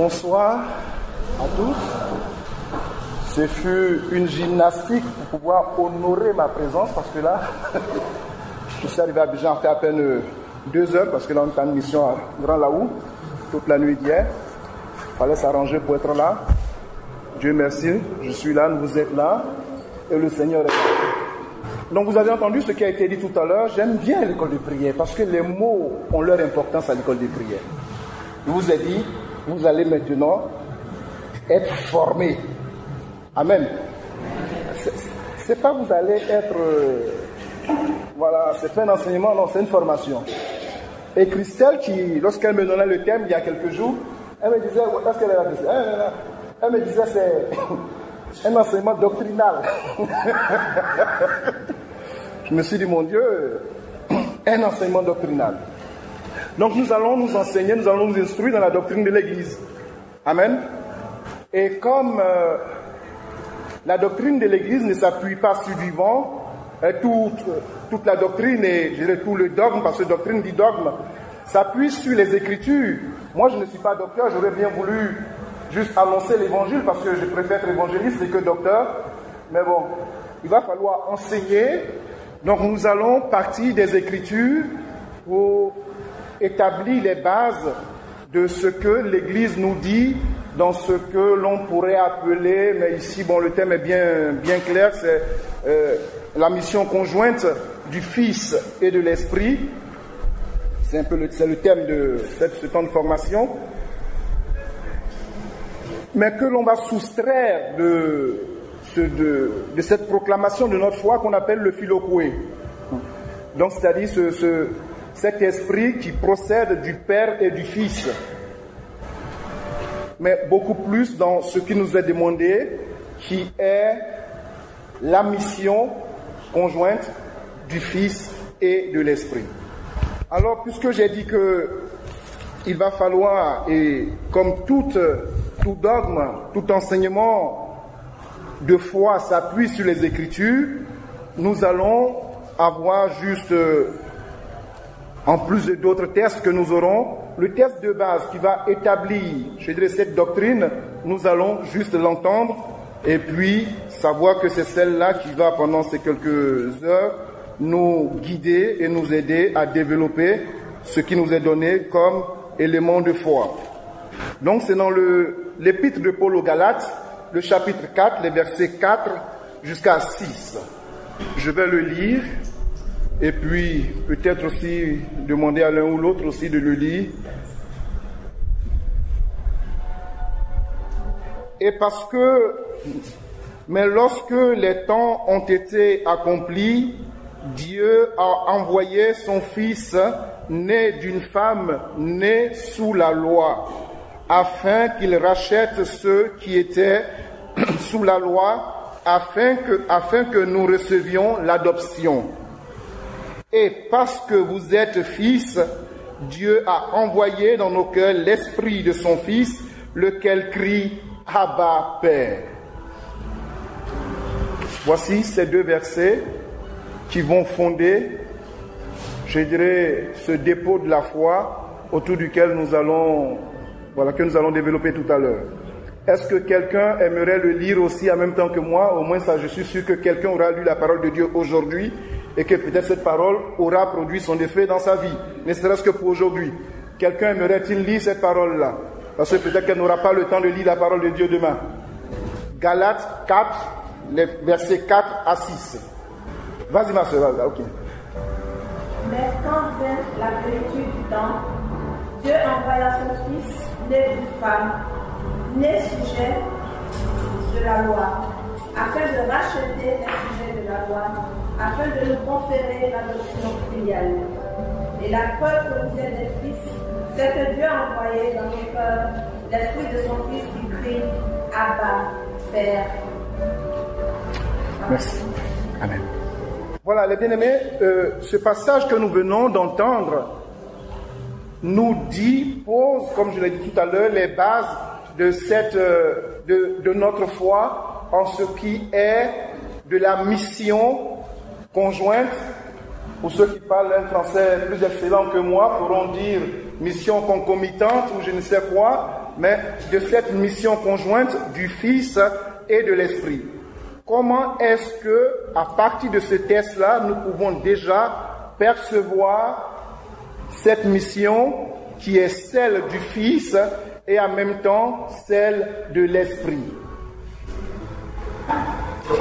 Bonsoir à tous. Ce fut une gymnastique pour pouvoir honorer ma présence parce que là, je suis arrivé à Abidjan, fait à peine 2 heures parce que là on est en mission à Grand Laou toute la nuit d'hier. Il fallait s'arranger pour être là. Dieu merci, je suis là, vous êtes là et le Seigneur est là. Donc vous avez entendu ce qui a été dit tout à l'heure. J'aime bien l'école de prière parce que les mots ont leur importance à l'école de prière. Je vous ai dit, vous allez maintenant être formés. Amen. C'est pas vous allez être... voilà, c'est pas un enseignement, non, c'est une formation. Et Christelle, lorsqu'elle me donnait le thème il y a quelques jours, elle me disait, qu'est-ce qu'elle a dit? Elle me disait, c'est un enseignement doctrinal. Je me suis dit, mon Dieu, un enseignement doctrinal. Donc nous allons nous enseigner, nous allons nous instruire dans la doctrine de l'Église. Amen. Et comme la doctrine de l'Église ne s'appuie pas sur du vent, toute la doctrine et je dirais tout le dogme, parce que doctrine dit dogme, s'appuie sur les Écritures. Moi je ne suis pas docteur, j'aurais bien voulu juste annoncer l'évangile parce que je préfère être évangéliste que docteur. Mais bon, il va falloir enseigner. Donc nous allons partir des Écritures pour établir les bases de ce que l'Église nous dit dans ce que l'on pourrait appeler, mais ici, bon, le thème est bien clair, c'est la mission conjointe du Fils et de l'Esprit. C'est le thème de ce temps de formation. Mais que l'on va soustraire de cette proclamation de notre foi qu'on appelle le philokoué. Donc, c'est-à-dire cet esprit qui procède du Père et du Fils. Mais beaucoup plus dans ce qui nous est demandé, qui est la mission conjointe du Fils et de l'Esprit. Alors, puisque j'ai dit qu'il va falloir, et comme tout dogme, tout enseignement de foi s'appuie sur les Écritures, nous allons avoir juste... en plus d'autres tests que nous aurons, le test de base qui va établir, je dirais, cette doctrine, nous allons juste l'entendre et puis savoir que c'est celle-là qui va, pendant ces quelques heures, nous guider et nous aider à développer ce qui nous est donné comme élément de foi. Donc c'est dans l'épître de Paul aux Galates, le chapitre 4, les versets 4 jusqu'à 6. Je vais le lire. Et puis, peut-être aussi demander à l'un ou l'autre aussi de le lire. Et parce que, mais lorsque les temps ont été accomplis, Dieu a envoyé son Fils, né d'une femme, né sous la loi, afin qu'il rachète ceux qui étaient sous la loi, afin que nous recevions l'adoption. Et parce que vous êtes fils, Dieu a envoyé dans nos cœurs l'esprit de son Fils, lequel crie « Abba, Père ». Voici ces 2 versets qui vont fonder, je dirais, ce dépôt de la foi autour duquel nous allons développer tout à l'heure. Est-ce que quelqu'un aimerait le lire aussi en même temps que moi? Au moins ça, je suis sûr que quelqu'un aura lu la parole de Dieu aujourd'hui et que peut-être cette parole aura produit son effet dans sa vie, ne serait-ce que pour aujourd'hui. Quelqu'un aimerait-il lire cette parole-là? Parce que peut-être qu'elle n'aura pas le temps de lire la parole de Dieu demain. Galates 4, les versets 4 à 6. Vas-y ma soeur, ok. Mais quand vint la plénitude du temps, Dieu envoya son Fils, né d'une femme, né sujet de la loi, afin de racheter les sujets de la loi, afin de nous conférer l'adoption filiale. Et la preuve que vous êtes des fils, c'est que Dieu a envoyé dans nos cœurs l'esprit de son Fils qui crie « Abba, Père ». Merci. Amen. Voilà, les bien-aimés, ce passage que nous venons d'entendre nous pose, comme je l'ai dit tout à l'heure, les bases de notre foi en ce qui est de la mission conjointe. Pour ceux qui parlent un français plus excellent que moi pourront dire mission concomitante ou je ne sais quoi, mais de cette mission conjointe du Fils et de l'Esprit. Comment est-ce que, à partir de ce test-là, nous pouvons déjà percevoir cette mission qui est celle du Fils et en même temps celle de l'Esprit?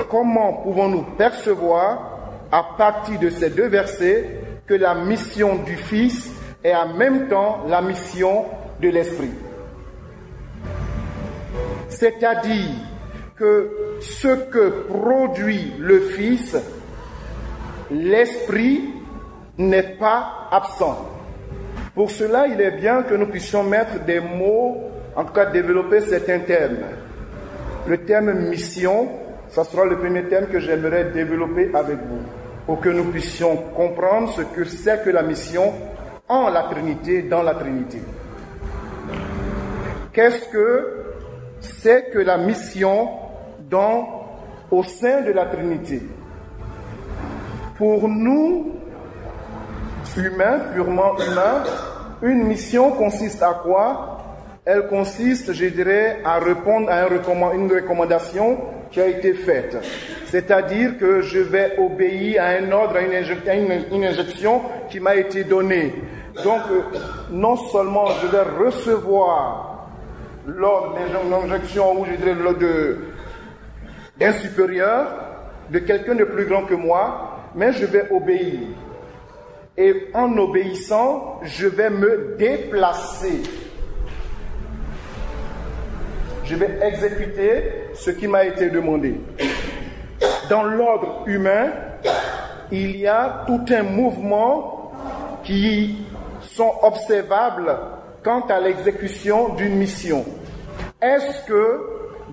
Comment pouvons-nous percevoir, à partir de ces deux versets, que la mission du Fils est en même temps la mission de l'Esprit? C'est-à-dire que ce que produit le Fils, l'Esprit n'est pas absent. Pour cela, il est bien que nous puissions mettre des mots, en tout cas développer certains termes. Le terme mission, ça sera le premier thème que j'aimerais développer avec vous, pour que nous puissions comprendre ce que c'est que la mission en la Trinité, dans la Trinité. Qu'est-ce que c'est que la mission au sein de la Trinité? Pour nous, humains, purement humains, une mission consiste à quoi? Elle consiste, je dirais, à répondre à une recommandation qui a été faite. C'est-à-dire que je vais obéir à un ordre, à une injection qui m'a été donnée. Donc, non seulement je vais recevoir l'ordre d'injection ou je dirais l'ordre d'un supérieur, de quelqu'un de plus grand que moi, mais je vais obéir. Et en obéissant, je vais me déplacer. Je vais exécuter ce qui m'a été demandé. Dans l'ordre humain, il y a tout un mouvement qui sont observables quant à l'exécution d'une mission. Est-ce que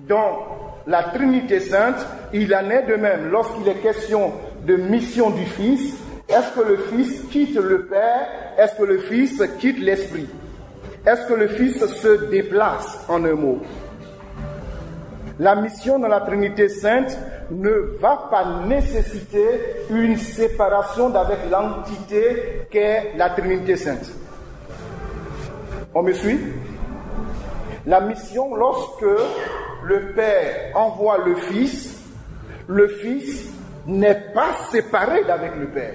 dans la Trinité Sainte, il en est de même lorsqu'il est question de mission du Fils? Est-ce que le Fils quitte le Père? Est-ce que le Fils quitte l'Esprit? Est-ce que le Fils se déplace, en un mot? La mission dans la Trinité Sainte ne va pas nécessiter une séparation d'avec l'entité qu'est la Trinité Sainte. On me suit? La mission, lorsque le Père envoie le Fils n'est pas séparé d'avec le Père.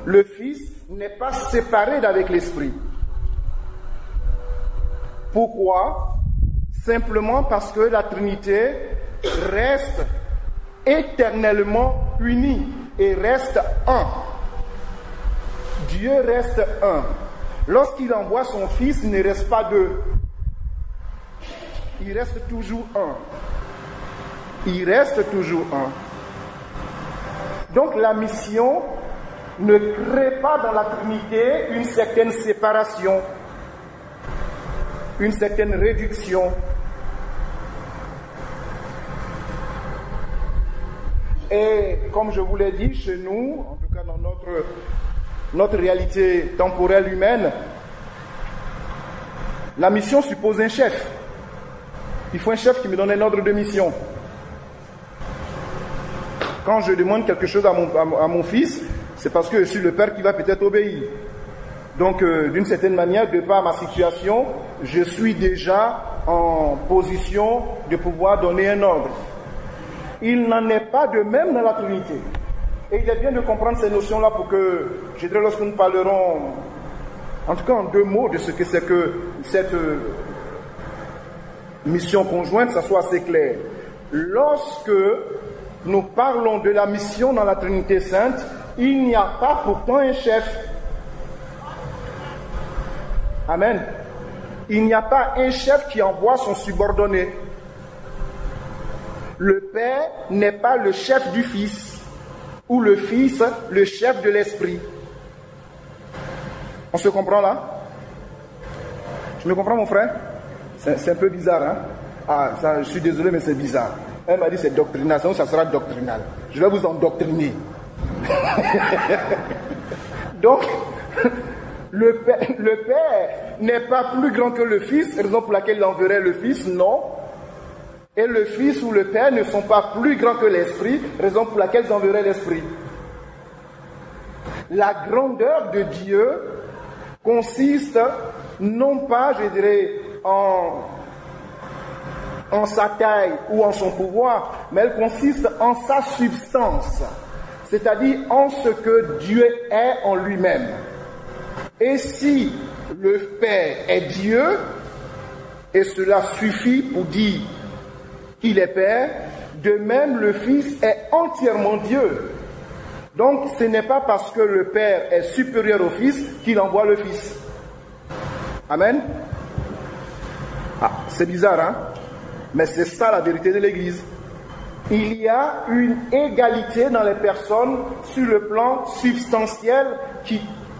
Le Fils n'est pas séparé d'avec l'Esprit. Pourquoi? Simplement parce que la Trinité reste éternellement unie et reste un. Dieu reste un. Lorsqu'il envoie son Fils, il ne reste pas deux. Il reste toujours un. Il reste toujours un. Donc la mission ne crée pas dans la Trinité une certaine séparation, une certaine réduction. Et comme je vous l'ai dit, chez nous, en tout cas dans notre réalité temporelle humaine, la mission suppose un chef. Il faut un chef qui me donne un ordre de mission. Quand je demande quelque chose à mon fils, c'est parce que je suis le père qui va peut-être obéir. Donc, d'une certaine manière, de par ma situation, je suis déjà en position de pouvoir donner un ordre. Il n'en est pas de même dans la Trinité. Et il est bien de comprendre ces notions-là pour que, je dirais, lorsque nous parlerons, en tout cas en deux mots, de ce que c'est que cette mission conjointe, ça soit assez clair. Lorsque nous parlons de la mission dans la Trinité Sainte, il n'y a pas pourtant un chef. Amen. Il n'y a pas un chef qui envoie son subordonné. Le Père n'est pas le chef du Fils, ou le Fils le chef de l'Esprit. On se comprend là? Tu me comprends, mon frère? C'est un peu bizarre, hein? Ah, ça, je suis désolé, mais c'est bizarre. Elle m'a dit c'est doctrination, ça sera doctrinal. Je vais vous endoctriner. Donc, le Père n'est pas plus grand que le Fils, raison pour laquelle il enverrait le Fils, non. Et le Fils ou le Père ne sont pas plus grands que l'Esprit, raison pour laquelle ils enverraient l'Esprit. La grandeur de Dieu consiste non pas, je dirais, en sa taille ou en son pouvoir, mais elle consiste en sa substance, c'est-à-dire en ce que Dieu est en lui-même. Et si le Père est Dieu, et cela suffit pour dire qu'il est Père, de même le Fils est entièrement Dieu. Donc ce n'est pas parce que le Père est supérieur au Fils qu'il envoie le Fils. Amen. Ah, c'est bizarre, hein? Mais c'est ça la vérité de l'Église. Il y a une égalité dans les personnes sur le plan substantiel,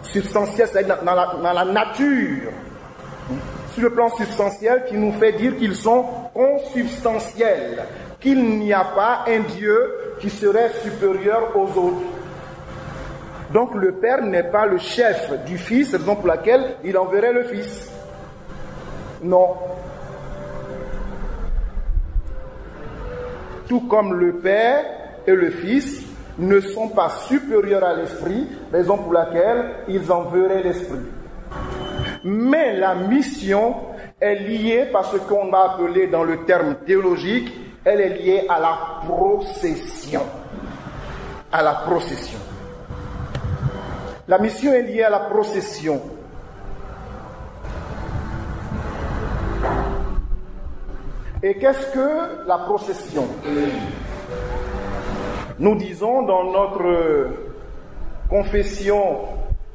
c'est-à-dire dans la nature. Sur le plan substantiel qui nous fait dire qu'ils sont consubstantiels, qu'il n'y a pas un Dieu qui serait supérieur aux autres. Donc le Père n'est pas le chef du Fils, raison pour laquelle il enverrait le Fils. Non. Tout comme le Père et le Fils ne sont pas supérieurs à l'Esprit, raison pour laquelle ils enverraient l'Esprit. Mais la mission est liée par ce qu'on va appeler dans le terme théologique, elle est liée à la procession. À la procession. La mission est liée à la procession. Et qu'est-ce que la procession? Nous disons dans notre confession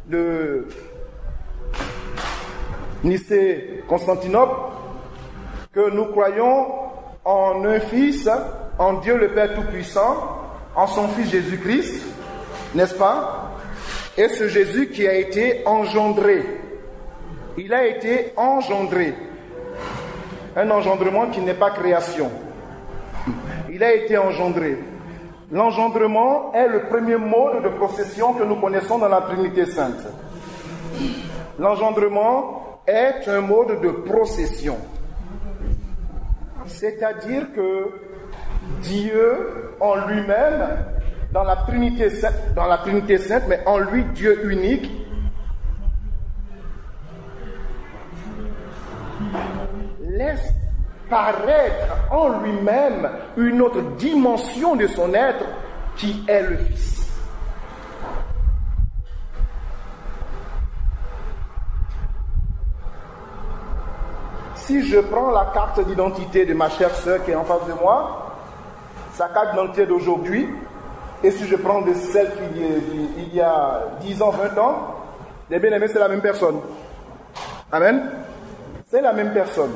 de Nicée-Constantinople que nous croyons en un Fils, en Dieu le Père Tout-Puissant, en son Fils Jésus-Christ, n'est-ce pas? Et ce Jésus qui a été engendré. Il a été engendré. Un engendrement qui n'est pas création. Il a été engendré. L'engendrement est le premier mode de procession que nous connaissons dans la Trinité Sainte. L'engendrement est un mode de procession. C'est-à-dire que Dieu en lui-même, dans la Trinité Sainte, mais en lui, Dieu unique, laisse paraître en lui-même une autre dimension de son être qui est le Fils. Si je prends la carte d'identité de ma chère sœur qui est en face de moi, sa carte d'identité d'aujourd'hui, et si je prends de celle qu'il y a 10 ans, 20 ans, les bien-aimés, c'est la même personne. Amen. C'est la même personne.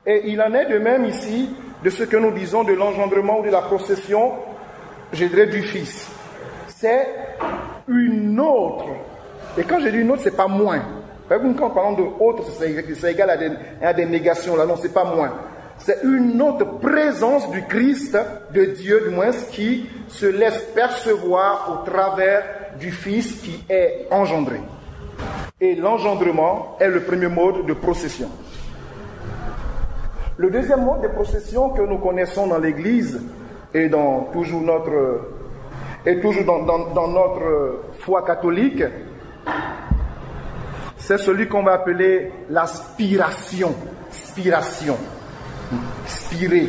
Et il en est de même ici de ce que nous disons de l'engendrement ou de la procession, je dirais, du Fils. C'est une autre. Et quand je dis une autre, c'est pas moins. Quand parlons de autre, c'est égal à des négations. Là, non, c'est pas moins. C'est une autre présence du Christ, de Dieu du moins, qui se laisse percevoir au travers du Fils qui est engendré. Et l'engendrement est le premier mode de procession. Le deuxième mode de procession que nous connaissons dans l'Église et dans notre foi catholique, c'est celui qu'on va appeler l'aspiration. Spiration. Spirer.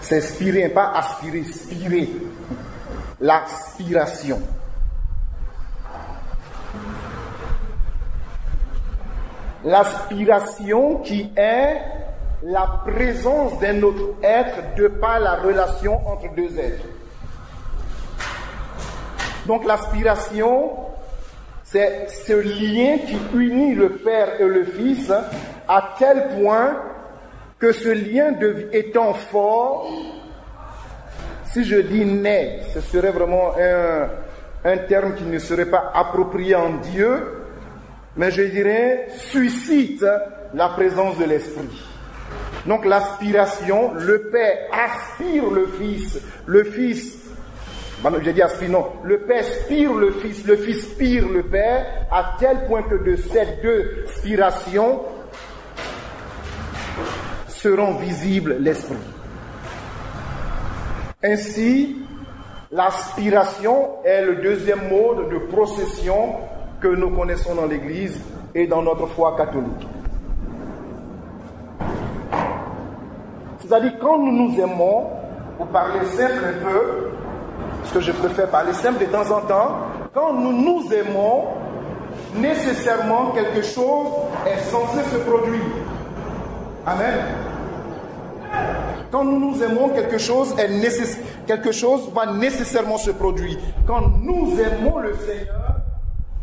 C'est spirer, pas aspirer, spirer. L'aspiration. L'aspiration qui est la présence d'un autre être de par la relation entre deux êtres. Donc l'aspiration, c'est ce lien qui unit le Père et le Fils à tel point que ce lien étant fort, si je dis naît, ce serait vraiment un terme qui ne serait pas approprié en Dieu, mais je dirais suscite la présence de l'Esprit. Donc l'aspiration, le Père aspire le Fils, j'ai dit aspire, non, le Père spire le Fils spire le Père, à tel point que de ces deux spirations seront visibles l'Esprit. Ainsi, l'aspiration est le deuxième mode de procession que nous connaissons dans l'Église et dans notre foi catholique. C'est-à-dire, quand nous nous aimons, pour parler simple un peu, parce que je préfère parler simple de temps en temps, quand nous nous aimons, nécessairement quelque chose est censé se produire. Amen. Quand nous nous aimons, quelque chose va nécessairement se produire. Quand nous aimons le Seigneur,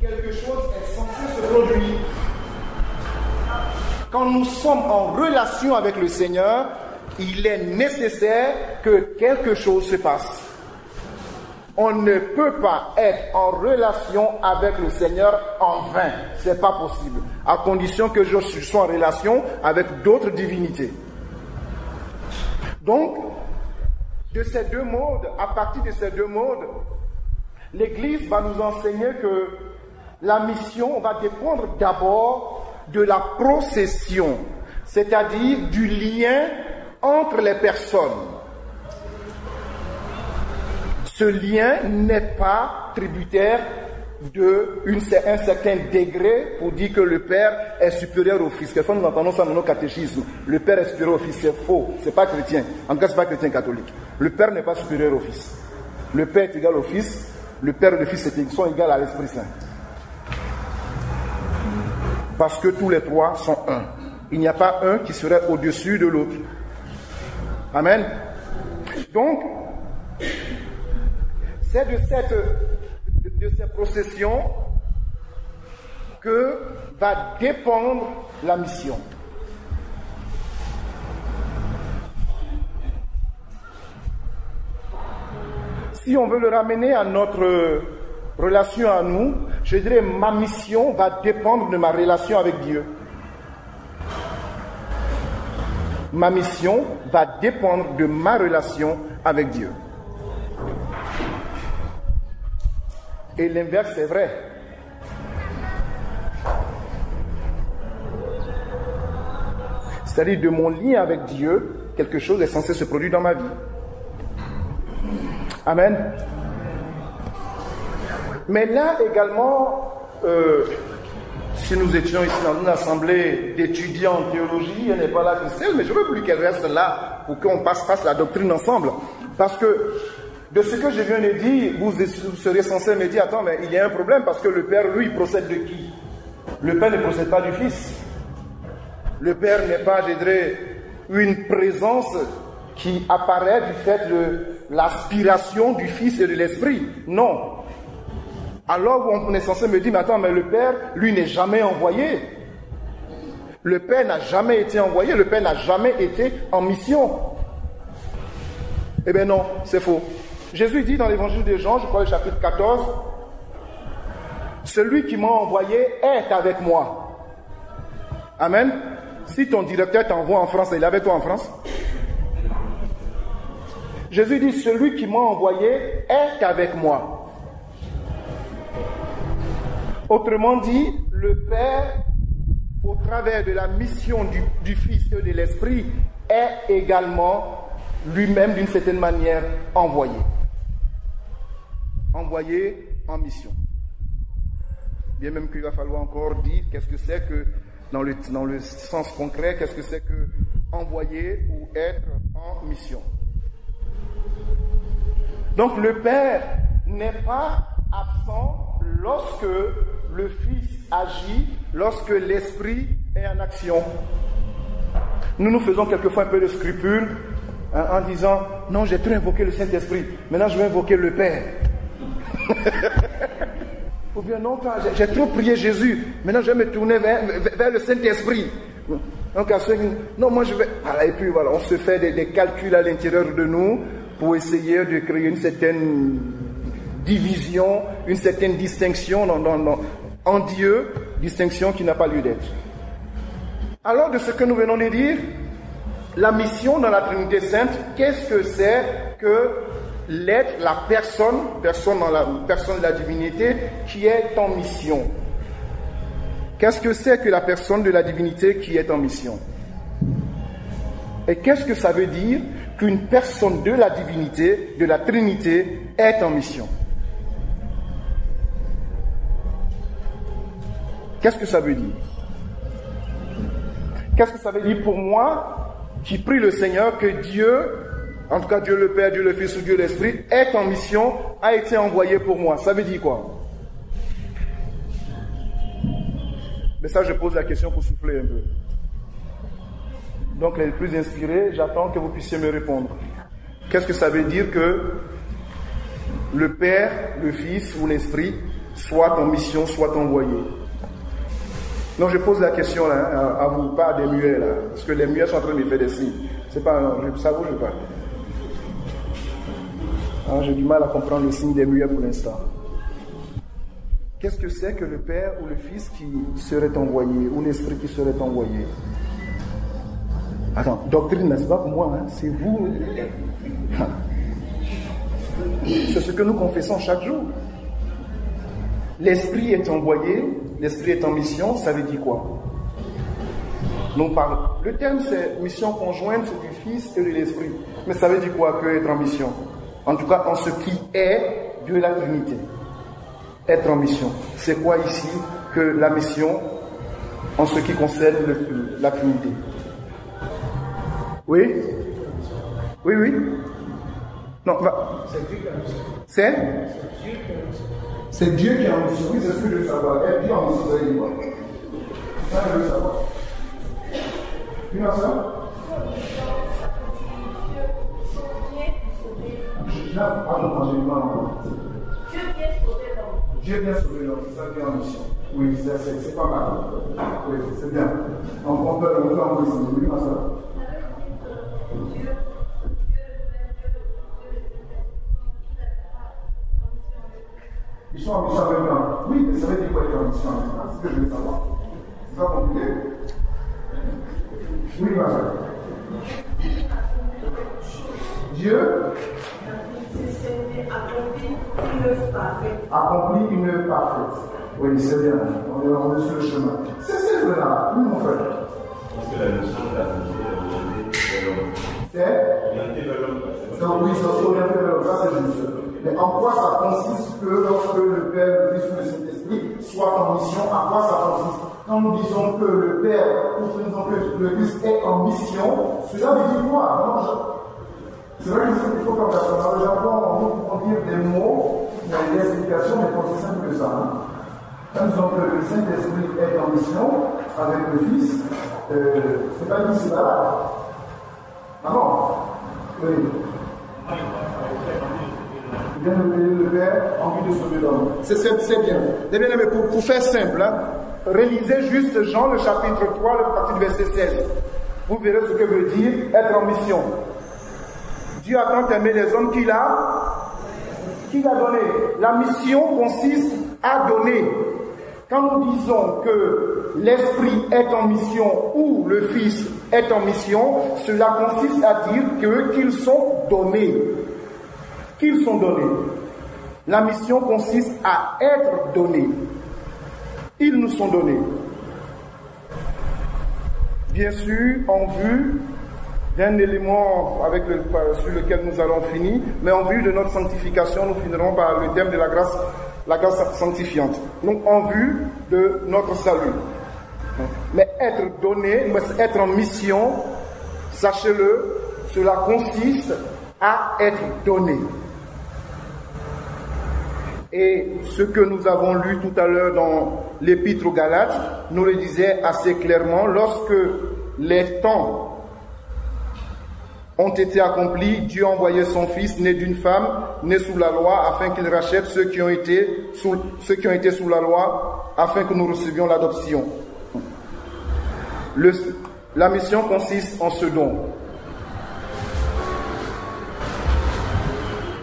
quelque chose est censé se produire. Quand nous sommes en relation avec le Seigneur, il est nécessaire que quelque chose se passe. On ne peut pas être en relation avec le Seigneur en vain. Ce n'est pas possible. À condition que je sois en relation avec d'autres divinités. Donc, de ces deux modes, à partir de ces deux modes, l'Église va nous enseigner que la mission va dépendre d'abord de la procession, c'est-à-dire du lien entre les personnes. Ce lien n'est pas tributaire d'un certain degré pour dire que le Père est supérieur au Fils. Quelquefois nous entendons ça dans nos catéchismes. Le Père est supérieur au Fils, c'est faux, c'est pas chrétien. En tout cas, c'est pas chrétien catholique. Le Père n'est pas supérieur au Fils. Le Père est égal au Fils, le Père et le Fils sont égaux à l'Esprit Saint. Parce que tous les trois sont un. Il n'y a pas un qui serait au-dessus de l'autre. Amen. Donc, c'est de cette procession que va dépendre la mission. Si on veut le ramener à notre relation à nous, je dirais ma mission va dépendre de ma relation avec Dieu. Ma mission va dépendre de ma relation avec Dieu. Et l'inverse est vrai. C'est-à-dire de mon lien avec Dieu, quelque chose est censé se produire dans ma vie. Amen. Mais là également, si nous étions ici dans une assemblée d'étudiants en théologie, elle n'est pas là, Christelle, mais je veux plus qu'elle reste là pour qu'on fasse la doctrine ensemble. Parce que de ce que je viens de dire, vous seriez censé me dire, attends, mais il y a un problème parce que le Père, lui, procède de qui? Le Père ne procède pas du Fils. Le Père n'est pas, je dirais, une présence qui apparaît du fait de l'aspiration du Fils et de l'Esprit. Non. Alors on est censé me dire, mais attends, mais le Père, lui, n'est jamais envoyé. Le Père n'a jamais été envoyé, le Père n'a jamais été en mission. Eh bien non, c'est faux. Jésus dit dans l'évangile de Jean, je crois le chapitre 14, « Celui qui m'a envoyé est avec moi. » Amen. Si ton directeur t'envoie en France, il est avec toi en France. Jésus dit, « Celui qui m'a envoyé est avec moi. » Autrement dit, le Père, au travers de la mission du Fils et de l'Esprit, est également lui-même d'une certaine manière envoyé. Envoyé en mission. Bien même qu'il va falloir encore dire qu'est-ce que c'est que, dans le sens concret, qu'est-ce que c'est que envoyer ou être en mission. Donc le Père n'est pas absent lorsque le Fils agit, lorsque l'Esprit est en action. Nous nous faisons quelquefois un peu de scrupules en disant, non, j'ai trop invoqué le Saint-Esprit, maintenant je vais invoquer le Père. Ou bien non, j'ai trop prié Jésus, maintenant je vais me tourner vers le Saint-Esprit. Donc à ceux qui non, moi je vais... Voilà, et puis voilà, on se fait des calculs à l'intérieur de nous pour essayer de créer une certaine division, une certaine distinction en Dieu, distinction qui n'a pas lieu d'être. Alors de ce que nous venons de dire, la mission dans la Trinité Sainte, qu'est-ce que c'est que l'être, la personne de la divinité qui est en mission? Qu'est-ce que c'est que la personne de la divinité qui est en mission? Et qu'est-ce que ça veut dire qu'une personne de la divinité, de la Trinité, est en mission? Qu'est-ce que ça veut dire? Qu'est-ce que ça veut dire pour moi qui prie le Seigneur que Dieu, en tout cas Dieu le Père, Dieu le Fils ou Dieu l'Esprit, est en mission, a été envoyé pour moi. Ça veut dire quoi? Mais ça, je pose la question pour souffler un peu. Donc les plus inspirés, j'attends que vous puissiez me répondre. Qu'est-ce que ça veut dire que le Père, le Fils ou l'Esprit soit en mission, soit envoyé? Non, je pose la question là, à vous, pas à des muets là, parce que les muets sont en train de me faire des signes. C'est pas, ça vous, je pas. J'ai du mal à comprendre le signe des muets pour l'instant. Qu'est-ce que c'est que le Père ou le Fils qui serait envoyé, ou l'Esprit qui serait envoyé? Attends, doctrine, c'est pas pour moi, hein, c'est vous. C'est ce que nous confessons chaque jour. L'Esprit est envoyé, l'Esprit est en mission, ça veut dire quoi? Donc, le terme c'est mission conjointe du Fils et de l'Esprit. Mais ça veut dire quoi que être en mission? En tout cas, en ce qui est de la Trinité. Être en mission. C'est quoi ici que la mission en ce qui concerne la Trinité? Oui? Oui, oui? Non, c'est Dieu qui est en mission. Oui, c'est ce que je veux savoir. Être Dieu en mission, ça veut dire quoi? Ça, je veux savoir. Oui, non, ça? Dieu vient sauver l'homme, c'est ça qui est en mission. Oui, c'est pas mal. Oui, c'est bien. On peut envoyer ça. Oui, non, ça? Ils sont en mission en même temps. Oui, mais ça veut dire quoi être en mission en même temps? C'est ce que je veux savoir. C'est pas compliqué? Oui, madame. Dieu accomplit une œuvre parfaite. Oui, c'est bien. On est sur le chemin. C'est celle-là. Oui, mon frère. Parce que la notion de la Trinité est orientée vers l'homme. C'est oui, c'est orienté vers l'homme. Ça, c'est juste. Mais en quoi ça consiste que lorsque le Père, le Fils ou le Saint-Esprit soit en mission, à quoi ça consiste? Quand nous disons que le Père, ou que nous disons que le Fils est en mission, cela veut dire quoi? C'est vrai qu'il faut qu'on fasse dans le Japon, on dit des mots, il y a des explications, mais pas aussi simple que ça. Hein. Quand nous disons que le Saint-Esprit est en mission avec le Fils, c'est pas dit cela. Ah bon? Oui. Il vient de payer le Père en vue de sauver l'homme. C'est bien. Mais pour faire simple, hein, relisez juste Jean le chapitre 3, le partie du verset 16. Vous verrez ce que veut dire être en mission. Dieu a tant aimé les hommes qu'il a donné. La mission consiste à donner. Quand nous disons que l'Esprit est en mission ou le Fils est en mission, cela consiste à dire qu'ils sont donnés. Qu'ils sont donnés. La mission consiste à être donnés. Ils nous sont donnés. Bien sûr, en vue d'un élément sur lequel nous allons finir, mais en vue de notre sanctification, nous finirons par le thème de la grâce sanctifiante. Donc en vue de notre salut. Mais être donné, être en mission, sachez-le, cela consiste à être donné. Et ce que nous avons lu tout à l'heure dans l'Épître aux Galates nous le disait assez clairement, lorsque les temps ont été accomplis, Dieu a envoyé son Fils, né d'une femme, né sous la loi, afin qu'il rachète ceux qui ont été sous la loi, afin que nous recevions l'adoption. La mission consiste en ce don.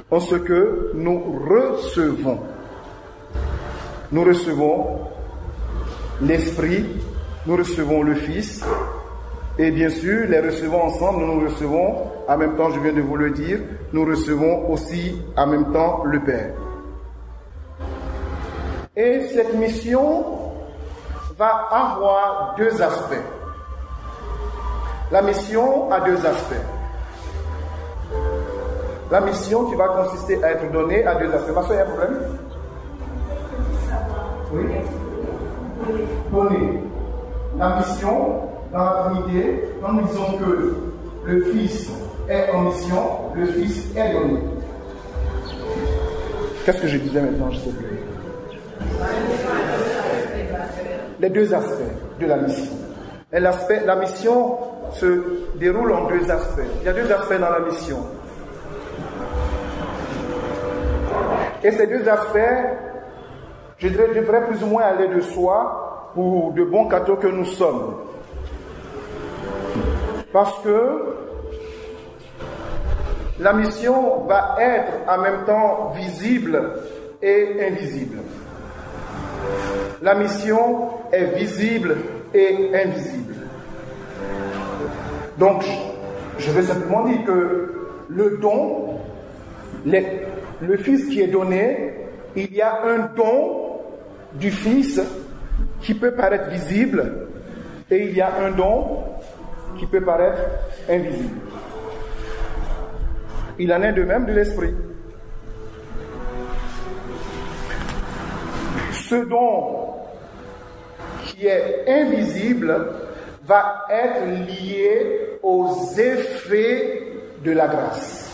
En ce que nous recevons. Nous recevons l'Esprit, nous recevons le Fils, et bien sûr, les recevons ensemble, nous recevons, en même temps, je viens de vous le dire, nous recevons aussi en même temps le Père. Et cette mission va avoir deux aspects. La mission a deux aspects. La mission qui va consister à être donnée a deux aspects. Parce qu'il y a un problème? Oui. Donner. La mission, dans la Trinité, quand nous disons que le Fils est en mission, le Fils est donné. Qu'est-ce que je disais maintenant? Je ne sais plus. Les deux aspects de la mission. Et la mission se déroule en deux aspects. Il y a deux aspects dans la mission. Et ces deux aspects, je dirais, devraient plus ou moins aller de soi pour de bons catholiques que nous sommes. Parce que la mission va être en même temps visible et invisible. La mission est visible et invisible. Donc, je vais simplement dire que le don, le Fils qui est donné, il y a un don du Fils qui peut paraître visible et il y a un don qui peut paraître invisible. Il en est de même de l'Esprit. Ce don qui est invisible va être lié aux effets de la grâce.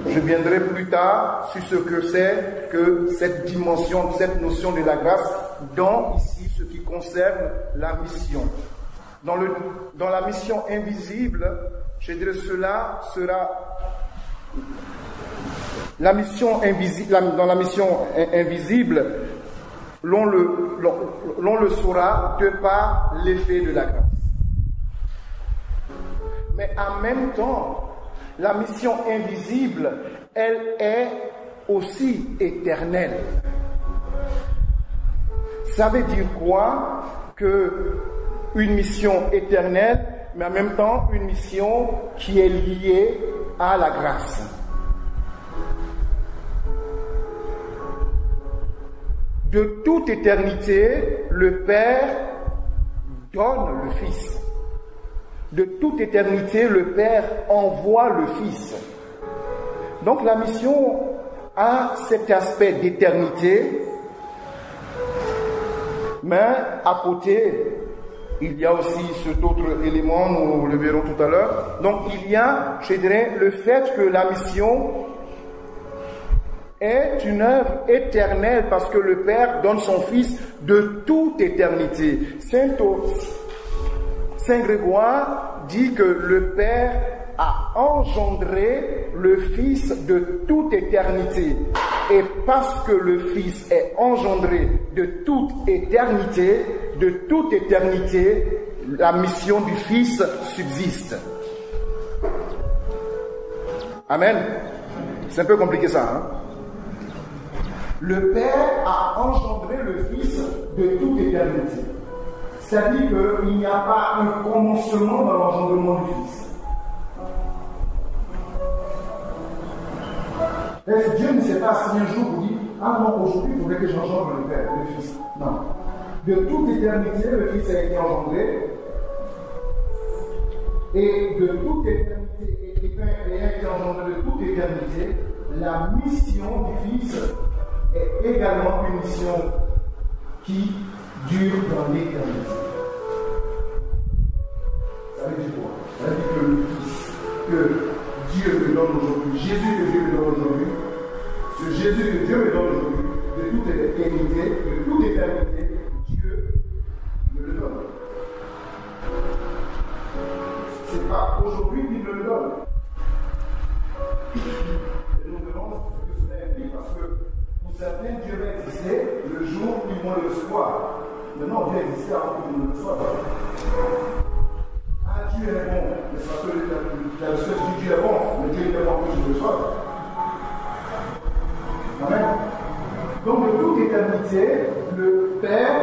Je viendrai plus tard sur ce que c'est que cette dimension, cette notion de la grâce dans ici ce qui concerne la mission. Dans la mission invisible, je dirais cela sera la mission invisible. Dans la mission invisible, l'on le saura de par l'effet de la grâce. Mais en même temps, la mission invisible, elle est aussi éternelle. Ça veut dire quoi? Que une mission éternelle, mais en même temps une mission qui est liée à la grâce. De toute éternité, le Père donne le Fils. De toute éternité, le Père envoie le Fils. Donc la mission a cet aspect d'éternité, mais à côté, il y a aussi cet autre élément, nous le verrons tout à l'heure. Donc il y a, je dirais, le fait que la mission est une œuvre éternelle parce que le Père donne son Fils de toute éternité. Saint Grégoire dit que le Père a engendré le Fils de toute éternité. Et parce que le Fils est engendré de toute éternité, la mission du Fils subsiste. Amen. C'est un peu compliqué ça, hein? Le Père a engendré le Fils de toute éternité. C'est-à-dire qu'il n'y a pas un commencement dans l'engendrement du Fils. Est-ce que Dieu ne s'est pas assis un jour pour dire « Ah non, aujourd'hui, il faudrait que j'engendre le Père, le Fils ». Non. De toute éternité, le Fils a été engendré. Et de toute éternité, et a été engendré de toute éternité, la mission du Fils est également une mission qui dure dans l'éternité. Ça veut dire quoi? Ça veut dire que le Fils que Dieu me donne aujourd'hui, Jésus que Dieu me donne aujourd'hui, ce Jésus que Dieu me donne aujourd'hui, de toute éternité, Dieu me le donne. C'est pas aujourd'hui qu'il me le donne. Et nous demandons ce que cela implique parce que pour certains, Dieu va exister le jour où ils vont le recevoir. Maintenant, Dieu existait avant qu'ils ne le reçoivent pas. Ah, Dieu est bon, mais c'est parce que la seule dit Dieu est bon, mais Dieu est bon que je le reçoive. Amen. Donc, de toute éternité, le Père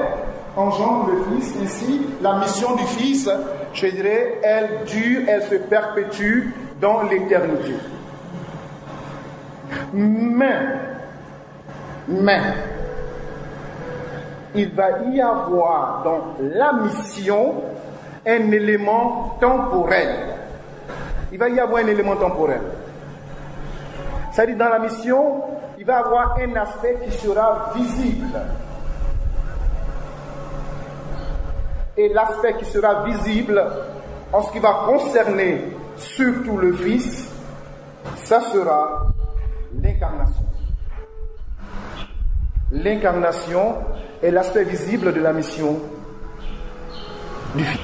engendre le Fils. Ainsi, la mission du Fils, je dirais, elle dure, elle se perpétue dans l'éternité. Mais, il va y avoir dans la mission un élément temporel. Il va y avoir un élément temporel. C'est-à-dire, dans la mission, il va y avoir un aspect qui sera visible. Et l'aspect qui sera visible, en ce qui va concerner surtout le Fils, ça sera l'incarnation. L'incarnation est l'aspect visible de la mission du Fils.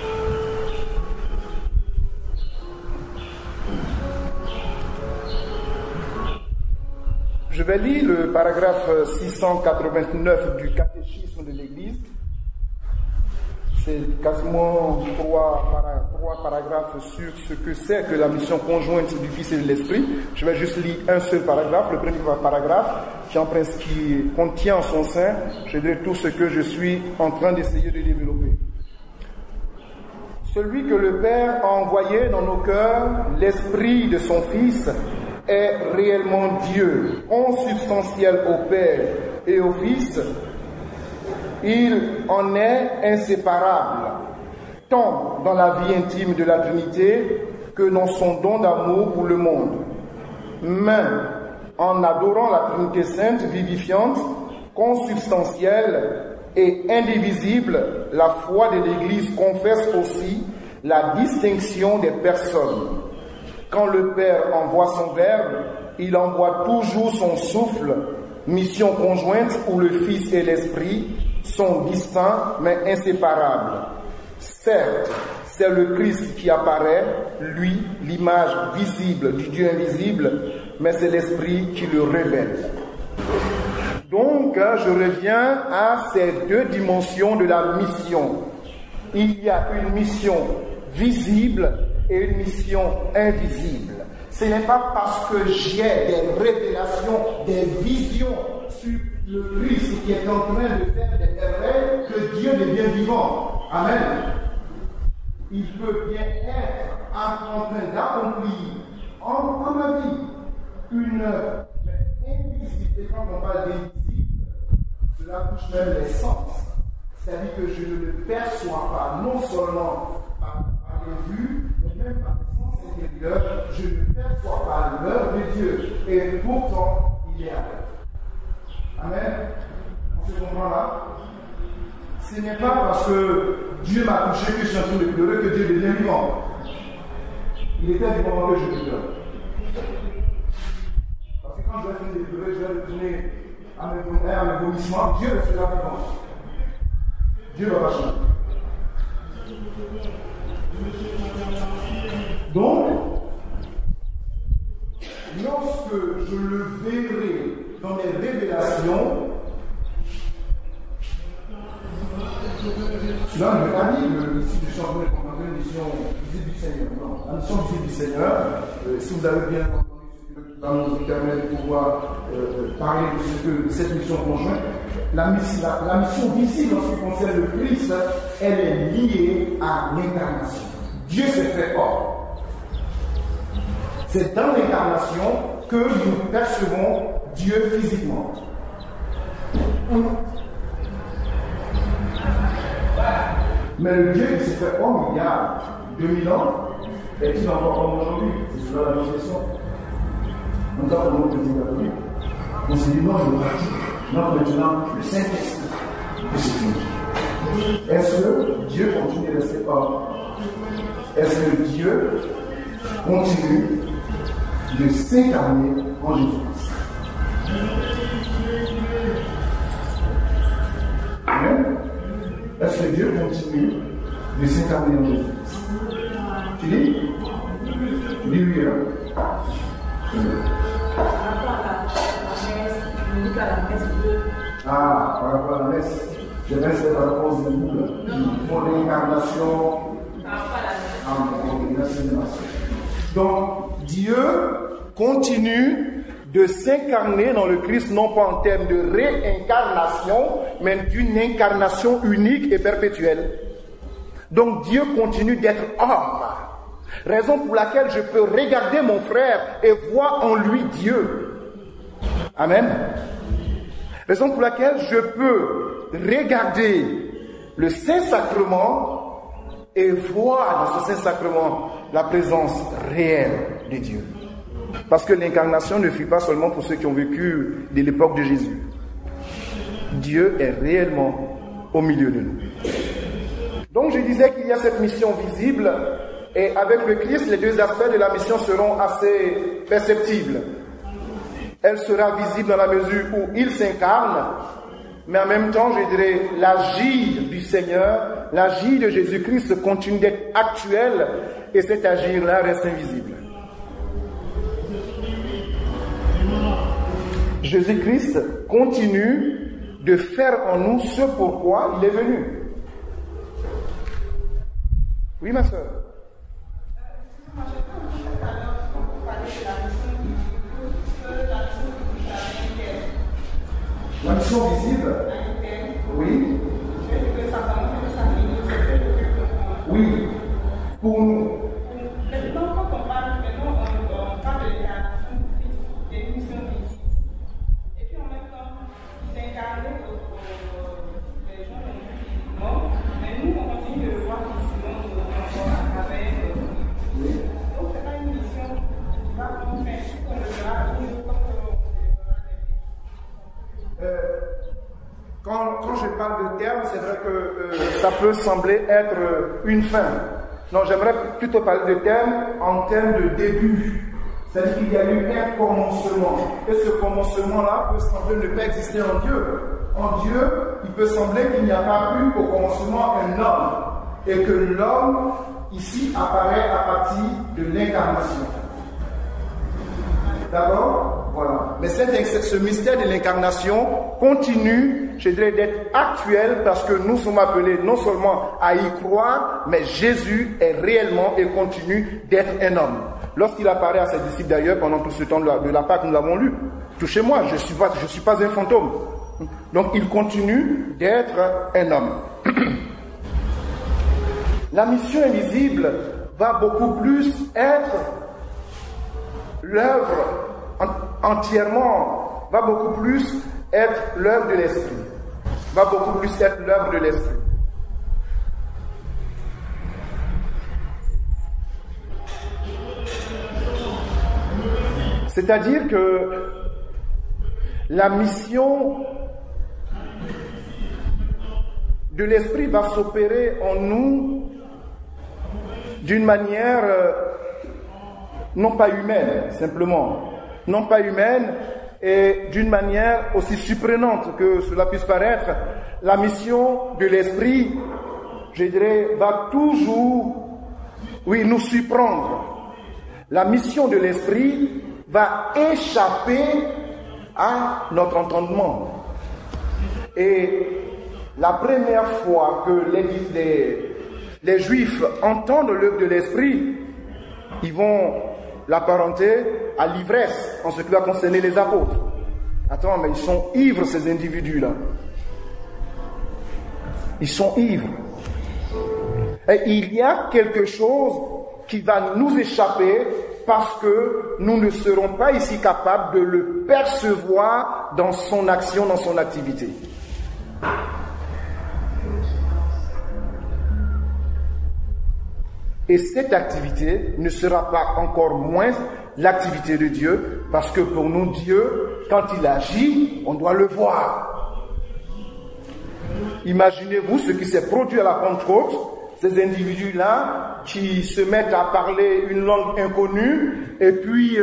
Je vais lire le paragraphe 689 du catéchisme de l'Église. C'est quasiment trois paragraphes sur ce que c'est que la mission conjointe du Fils et de l'Esprit. Je vais juste lire un seul paragraphe, le premier paragraphe, qui contient en son sein, je dirais, tout ce que je suis en train d'essayer de développer. Celui que le Père a envoyé dans nos cœurs, l'Esprit de son Fils, est réellement Dieu, consubstantiel au Père et au Fils. Il en est inséparable, tant dans la vie intime de la Trinité que dans son don d'amour pour le monde. Mais en adorant la Trinité sainte, vivifiante, consubstantielle et indivisible, la foi de l'Église confesse aussi la distinction des personnes. Quand le Père envoie son Verbe, il envoie toujours son souffle, mission conjointe où le Fils et l'Esprit sont distincts mais inséparables. Certes, c'est le Christ qui apparaît, lui, l'image visible du Dieu invisible, mais c'est l'Esprit qui le révèle. Donc, je reviens à ces deux dimensions de la mission. Il y a une mission visible et une mission invisible. Ce n'est pas parce que j'ai des révélations, des visions sur le Christ qui est en train de faire des merveilles que Dieu devient vivant. Amen. Il peut bien être en train d'accomplir en ma vie une œuvre invisible. Et quand on parle d'invisible, cela touche même les sens. C'est-à-dire que je ne le perçois pas, non seulement par les vues, mais même par les sens intérieurs, je ne perçois pas l'œuvre de Dieu. Et pourtant, il est à l'œuvre. Amen. On se comprend là? Ce n'est pas parce que Dieu m'a touché que je suis en train de pleurer que Dieu devient vivant. Il était vivant que je pleure. Parce que quand je vais finir de pleurer, je vais retourner à mes vomissements, Dieu restera vivant. Dieu va changer. Donc, lorsque je le verrai dans les révélations, cela ne veut pas dire que ici je suis en train de comprendre une mission visible du Seigneur. Non, la mission visible du Seigneur, si vous avez bien entendu dans nos internet pour pouvoir parler de cette mission conjointe, la mission visible en ce qui concerne le Christ, elle est liée à l'incarnation. Dieu s'est fait homme. C'est dans l'incarnation que nous percevons Dieu physiquement. Mais le Dieu qui s'est fait homme il y a 2000 ans, est-il encore homme aujourd'hui? C'est cela la question. Donc, quand on peut dire aujourd'hui, on s'est dit non, je le pratique. Non, maintenant, le Saint-Esprit de ce Dieu. Est-ce que Dieu continue de rester homme? Est-ce que Dieu continue de s'incarner en Jésus-Christ? Amen. Est-ce que Dieu continue de s'incarner en Jésus-Christ? Tu dis? Dis oui, hein? Ah, par rapport à la messe, je reste la réponse de Google. Pour l'incarnation. Donc, Dieu continue de s'incarner dans le Christ, non pas en termes de réincarnation, mais d'une incarnation unique et perpétuelle. Donc, Dieu continue d'être homme. Raison pour laquelle je peux regarder mon frère et voir en lui Dieu. Amen. Raison pour laquelle je peux regarder le Saint-Sacrement et voir dans ce Saint-Sacrement la présence réelle de Dieu. Parce que l'incarnation ne fut pas seulement pour ceux qui ont vécu de l'époque de Jésus. Dieu est réellement au milieu de nous. Donc je disais qu'il y a cette mission visible Et avec le Christ, les deux aspects de la mission seront assez perceptibles. Elle sera visible dans la mesure où il s'incarne, mais en même temps, je dirais, l'agir du Seigneur, l'agir de Jésus-Christ continue d'être actuel et cet agir-là reste invisible. Jésus-Christ continue de faire en nous ce pourquoi il est venu. Oui, ma soeur. La mission visible. Oui. Oui. Pour nous. Maintenant, quand on parle de l'incarnation du Christ, des missions visibles. Et puis en même temps, il s'est incarné les gens physiquement, mais nous, on continue de le voir physiquement encore à travers. Donc, c'est pas une mission qui va qu'on fait, qu'on le verra, ou comme on Quand je parle de terme, c'est vrai que ça peut sembler être une fin. Non, j'aimerais plutôt parler de terme en termes de début. C'est-à-dire qu'il y a eu un commencement. Et ce commencement-là peut sembler ne pas exister en Dieu. En Dieu, il peut sembler qu'il n'y a pas eu au commencement un homme. Et que l'homme, ici, apparaît à partir de l'incarnation. D'accord? Voilà. Mais ce mystère de l'incarnation continue, je dirais, d'être actuel parce que nous sommes appelés non seulement à y croire, mais Jésus est réellement et continue d'être un homme. Lorsqu'il apparaît à ses disciples d'ailleurs, pendant tout ce temps de la Pâque, nous l'avons lu, touchez-moi, je suis pas un fantôme. Donc il continue d'être un homme. La mission invisible va beaucoup plus être l'œuvre entièrement, va beaucoup plus être l'œuvre de l'esprit. Va beaucoup plus être l'œuvre de l'esprit. C'est-à-dire que la mission de l'esprit va s'opérer en nous d'une manière non pas humaine, simplement. Non pas humaine et d'une manière aussi surprenante que cela puisse paraître. La mission de l'esprit, je dirais, va toujours, nous surprendre. La mission de l'esprit va échapper à notre entendement. Et la première fois que les Juifs entendent l'œuvre de l'esprit, ils vont l'apparenter à l'ivresse en ce qui va concerner les apôtres. Attends, mais ils sont ivres ces individus-là. Ils sont ivres. Et il y a quelque chose qui va nous échapper parce que nous ne serons pas ici capables de le percevoir dans son action, dans son activité. Et cette activité ne sera pas encore moins l'activité de Dieu, parce que pour nous, Dieu, quand il agit, on doit le voir. Imaginez-vous ce qui s'est produit à la Pentecôte, ces individus-là qui se mettent à parler une langue inconnue, et puis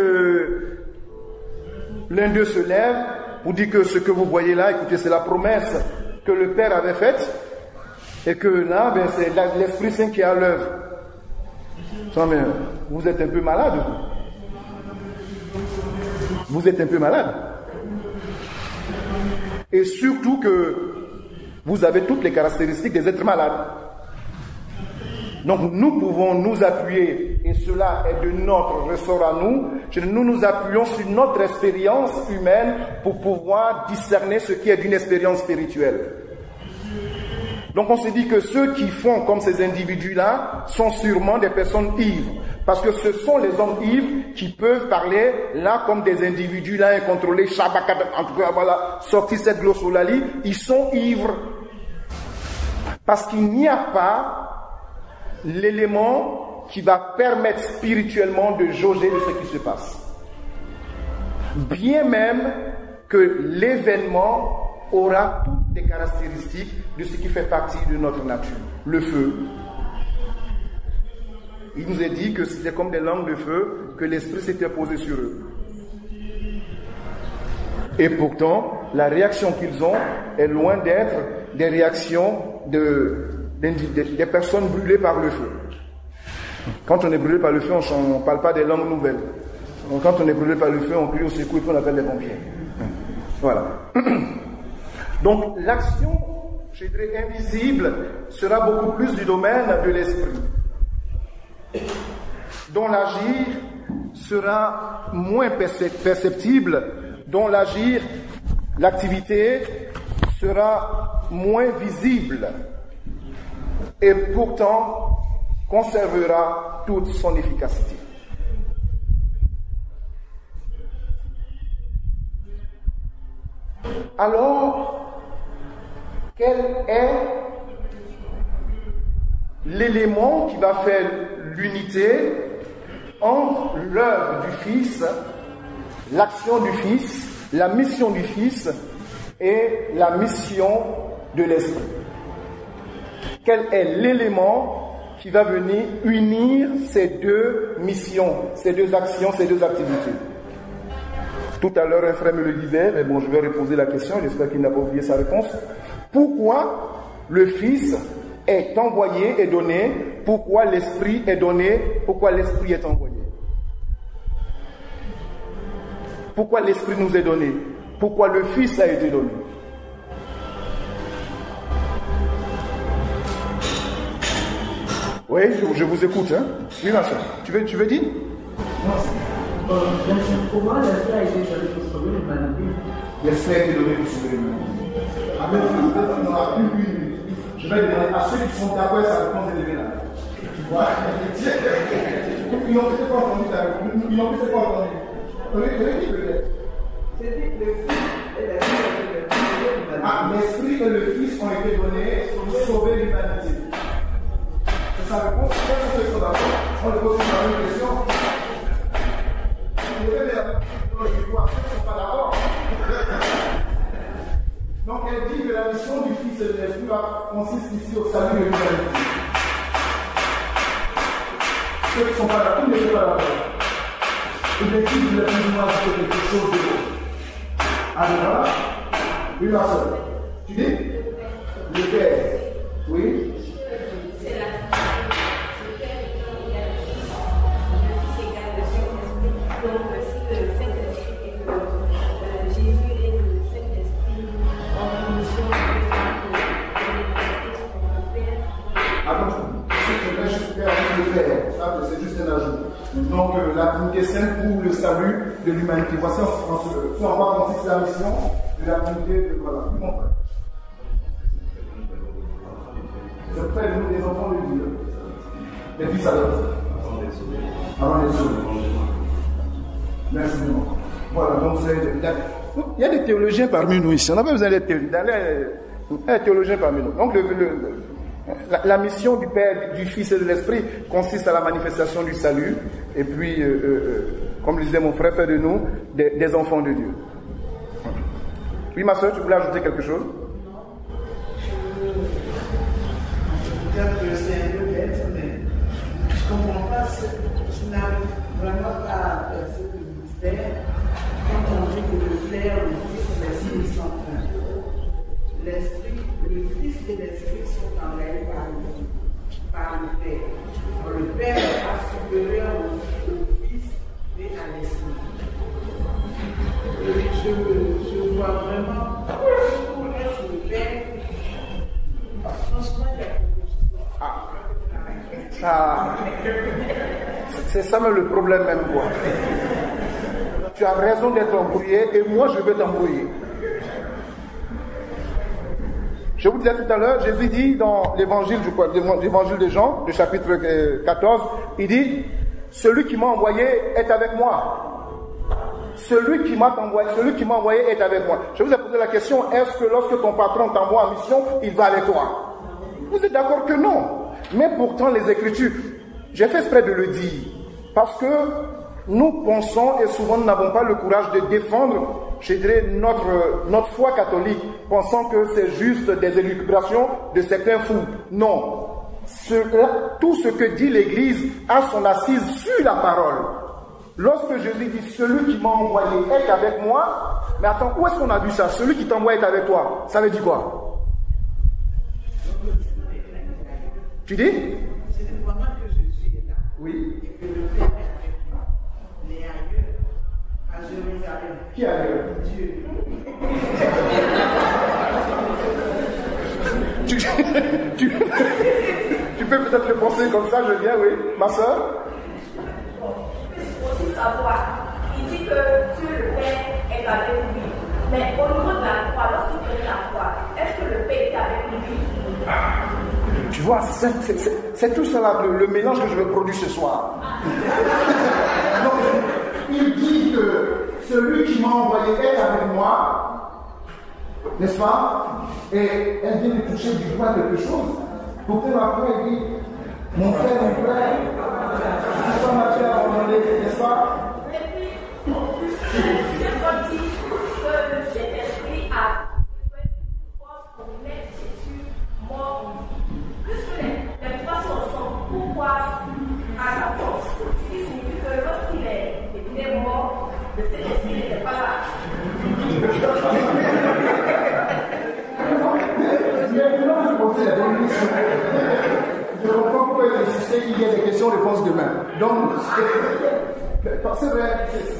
l'un d'eux se lève pour dire que ce que vous voyez là, écoutez, c'est la promesse que le Père avait faite, et que là, c'est l'Esprit Saint qui est à l'œuvre. Non, mais vous êtes un peu malade. Vous êtes un peu malade. Et surtout que vous avez toutes les caractéristiques des êtres malades. Donc nous pouvons nous appuyer, et cela est de notre ressort à nous, nous nous appuyons sur notre expérience humaine pour pouvoir discerner ce qui est d'une expérience spirituelle. Donc on se dit que ceux qui font comme ces individus-là sont sûrement des personnes ivres. Parce que ce sont les hommes ivres qui peuvent parler là comme des individus là incontrôlés, en tout cas voilà, sortir cette glossolalie, ils sont ivres. Parce qu'il n'y a pas l'élément qui va permettre spirituellement de jauger de ce qui se passe. Bien même que l'événement aura toutes les caractéristiques de ce qui fait partie de notre nature. Le feu, il nous est dit que c'était comme des langues de feu, que l'Esprit s'était posé sur eux. Et pourtant, la réaction qu'ils ont est loin d'être des réactions des personnes brûlées par le feu. Quand on est brûlé par le feu, on ne parle pas des langues nouvelles. Donc, quand on est brûlé par le feu, on crie au secours et puis on appelle les pompiers. Voilà. Donc l'action, je dirais, invisible sera beaucoup plus du domaine de l'esprit, dont l'agir sera moins perceptible, dont l'agir, l'activité sera moins visible et pourtant conservera toute son efficacité. Alors, quel est l'élément qui va faire l'unité entre l'œuvre du Fils, l'action du Fils, la mission du Fils et la mission de l'Esprit? Quel est l'élément qui va venir unir ces deux missions, ces deux actions, ces deux activités? Tout à l'heure, un frère me le disait, mais bon, je vais reposer la question, j'espère qu'il n'a pas oublié sa réponse. Pourquoi le Fils est envoyé et donné? Pourquoi l'Esprit est donné? Pourquoi l'Esprit est envoyé? Pourquoi l'Esprit nous est donné? Pourquoi le Fils a été donné? Oui, je vous écoute. Hein? Oui, ma soeur. Tu veux dire? Comment l'Esprit a été donné pour sauver l'humanité? L'Esprit a été donné pour sauver l'humanité. On n'aura plus une minute. Je vais demander à ceux qui sont d'accord avec sa réponse de lever la main. Tu vois? Ils n'ont peut-être pas entendu ta réponse. Ils n'ont peut-être pas entendu. Redis peut-être. C'est dit que le Fils et l'Esprit ont été donnés pour sauver l'humanité. Ah, l'Esprit et le Fils ont été donnés pour sauver l'humanité. C'est sa réponse. Pourquoi ceux qui sont d'accord? On lui pose une même question. Donc elle dit que la mission du Fils et de l'Esprit consiste ici au salut de l'humanité. Ceux qui ne sont pas d'accord, ne sont pas d'accord. L'objectif de la mission c'est quelque chose de l'autre. Alors, oui, ma soeur. Tu dis? Le Père. Oui? C'est juste un ajout. Donc la Trinité sainte pour le salut de l'humanité. Voici en quoi consiste la mission de la Trinité de voilà. Mon frère. C'est pour faire nous des enfants de Dieu. Les fils à l'autre. Avant d'être sauvés. Merci beaucoup. Voilà, donc il y a des théologiens parmi nous ici. On n'a pas besoin d'être théologiens parmi nous. Donc la mission du Père, du Fils et de l'Esprit consiste à la manifestation du salut. Et puis, comme le disait mon frère, fait de nous des enfants de Dieu. Oui, ma soeur, tu voulais ajouter quelque chose? Peut-être que c'est un peu bête, mais je ne comprends pas, je n'arrive vraiment pas à percer le mystère quand on dit que le Père, le Fils et l'Esprit sont un. L'Esprit, le Fils et l'Esprit sont envoyés par le Père. Le Père est supérieur au Fils et à l'Esprit. Je vois vraiment où est le Père. Franchement, il y a c'est ça même le problème même quoi. Tu as raison d'être embrouillé et moi je vais t'embrouiller. Je vous disais tout à l'heure, Jésus dit dans l'évangile de Jean, le chapitre 14, il dit, celui qui m'a envoyé est avec moi. Celui qui m'a envoyé est avec moi. Je vous ai posé la question, est-ce que lorsque ton patron t'envoie en mission, il va avec toi? Vous êtes d'accord que non? Mais pourtant les Écritures, j'ai fait exprès de le dire, parce que nous pensons et souvent nous n'avons pas le courage de défendre, je dirais, notre foi catholique, pensant que c'est juste des élucubrations de certains fous. Non. tout ce que dit l'Église a son assise sur la parole. Lorsque Jésus dit « Celui qui m'a envoyé est avec moi », mais attends, où est-ce qu'on a vu ça? Celui qui t'envoie est avec toi. Ça veut dire quoi? Tu dis? C'est le moment que Jésus est là. Oui. Et que le Père est avec lui. Il est ailleurs, à Jérusalem. Qui est ailleurs? Dieu. Tu peux peut-être le penser comme ça, je viens, oui. Ma soeur? Aussi savoir, il dit que Dieu le Père est avec lui. Mais au niveau de la croix, lorsqu'il prenait la croix, est-ce que le Père était avec lui? Tu vois, c'est tout cela, le mélange que je vais produire ce soir. Donc, il dit que celui qui m'a envoyé est avec moi, n'est-ce pas? Et elle vient de toucher du doigt quelque chose. Pour que la croix, elle dit, mon frère, n'est-ce pas? Et puis, c'est comme dit que le Saint-Esprit a besoin d'une force pour mettre Jésus mort en vie. Puisque les trois sont ensemble, pourquoi à sa force? Ce qui signifie que lorsqu'il est mort, le Saint-Esprit n'était pas là. Maintenant, je posais la bonne question. Je comprends pourquoi il insistait qu'il y a des questions-réponses demain. Donc, c'est vrai,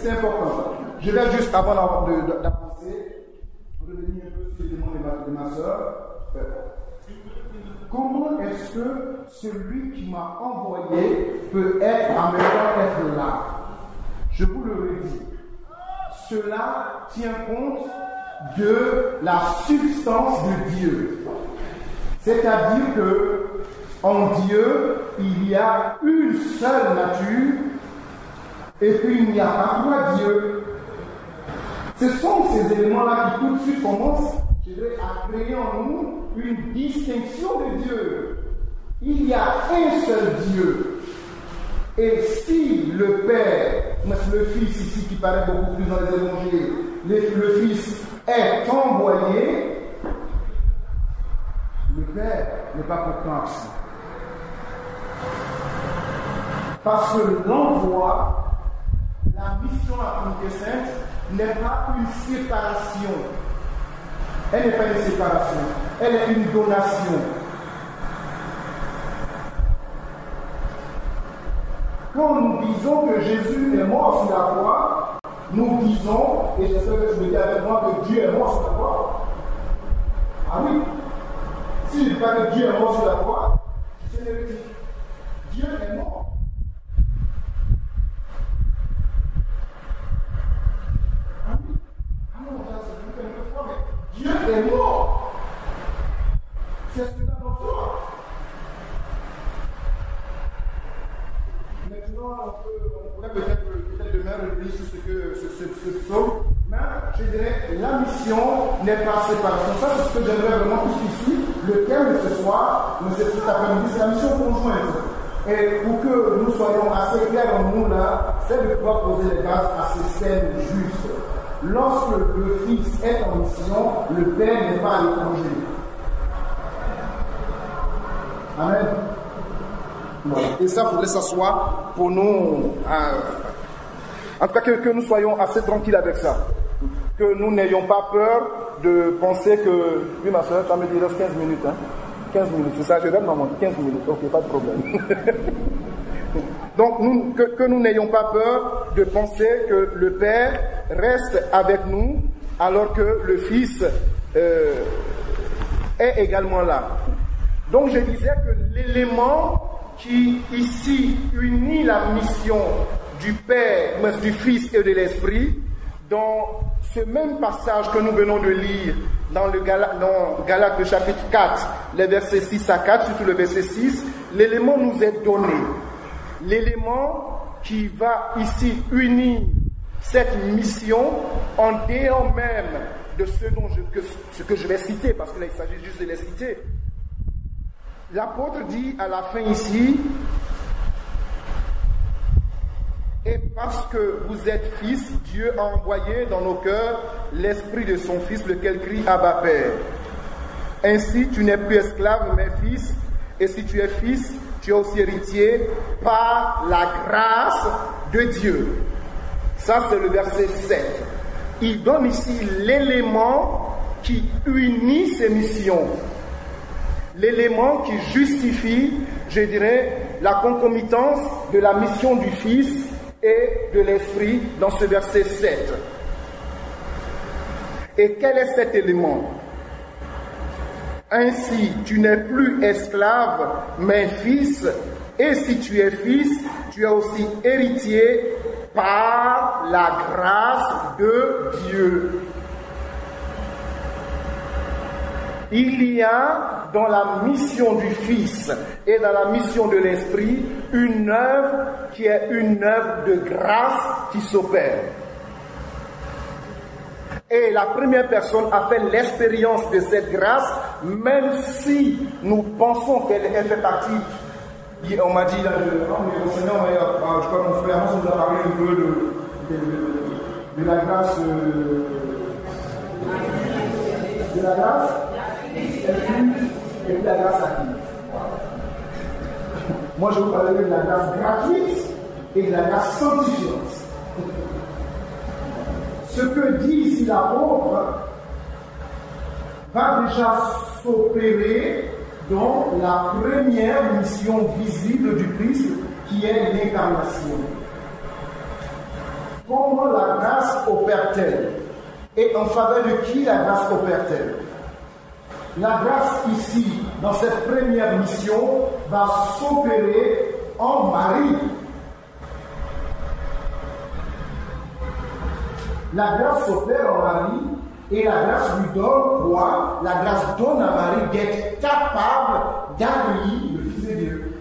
c'est important. Je vais juste, avant d'avancer, revenir un peu sur les demandes de ma soeur. Comment est-ce que celui qui m'a envoyé peut être en même temps être là? Je vous le redis. Cela tient compte de la substance de Dieu. C'est-à-dire que en Dieu, il y a une seule nature et puis il n'y a pas trois dieux. Ce sont ces éléments-là qui tout de suite commencent, je dirais, à créer en nous une distinction de Dieu. Il y a un seul Dieu. Et si le Père, le Fils ici qui paraît beaucoup plus dans les évangiles, le Fils est envoyé, le Père n'est pas pourtant absent. Parce que l'envoi, la mission à la Trinité Sainte n'est pas une séparation. Elle n'est pas une séparation, elle est une donation. Quand nous disons que Jésus est mort sur la croix, nous disons, et j'espère que je me dis avec moi, que Dieu est mort sur la croix. Ah oui. S'il ne dit pas que Dieu est mort sur la croix, c'est hérétique. Dieu est mort. Ah oui. Ah non, ça c'est une fois, mais Dieu est mort. C'est ce que nous avons fait. Maintenant, on pourrait peut-être demain revenir sur ce psaume, mais je dirais la mission n'est pas séparation. Ça, c'est ce que j'aimerais vraiment tous ici. Le thème de ce soir, de cet après-midi, c'est la mission conjointe. Et pour que nous soyons assez clairs en nous là, c'est de pouvoir poser les bases à ces scènes justes. Lorsque le Fils est en mission, le Père n'est pas à l'étranger. Amen. Voilà. Et ça, il faudrait s'asseoir pour nous, en tout cas que nous soyons assez tranquilles avec ça. Que nous n'ayons pas peur de penser que, oui ma soeur, ça me dit 15 minutes, hein? 15 minutes, c'est ça, je donne maman, 15 minutes, ok, pas de problème. Donc, que nous n'ayons pas peur de penser que le Père reste avec nous, alors que le Fils est également là. Donc, je disais que l'élément qui ici unit la mission du Père, du Fils et de l'Esprit, dans ce même passage que nous venons de lire dans Galates le chapitre 4, les versets 6 à 4, surtout le verset 6, l'élément nous est donné. L'élément qui va ici unir cette mission en dehors même de ce que je vais citer, parce que là il s'agit juste de les citer. L'apôtre dit à la fin ici, et parce que vous êtes fils, Dieu a envoyé dans nos cœurs l'esprit de son Fils, lequel crie Abba Père. Ainsi, tu n'es plus esclave, mais fils, Et si tu es fils, tu es aussi héritier par la grâce de Dieu. Ça, c'est le verset 7. Il donne ici l'élément qui unit ces missions. L'élément qui justifie, je dirais, la concomitance de la mission du Fils et de l'Esprit dans ce verset 7. Et quel est cet élément? Ainsi, tu n'es plus esclave, mais fils, et si tu es fils, tu es aussi héritier par la grâce de Dieu. Il y a dans la mission du Fils et dans la mission de l'Esprit une œuvre qui est une œuvre de grâce qui s'opère. Et la première personne a fait l'expérience de cette grâce, même si nous pensons qu'elle fait partie. On m'a dit, je crois que mon frère Amos nous a parlé un peu de la grâce. De la grâce et de la grâce acquise. Moi, je vous parlerai de la grâce gratuite et de la grâce sanctifiante. Ce que dit ici l'apôtre va déjà s'opérer dans la première mission visible du Christ, qui est l'incarnation. Comment la grâce opère-t-elle? Et en faveur de qui la grâce opère-t-elle? La grâce ici, dans cette première mission, va s'opérer en Marie. La grâce s'opère en Marie et la grâce lui donne quoi? La grâce donne à Marie d'être capable d'accueillir le Fils de Dieu.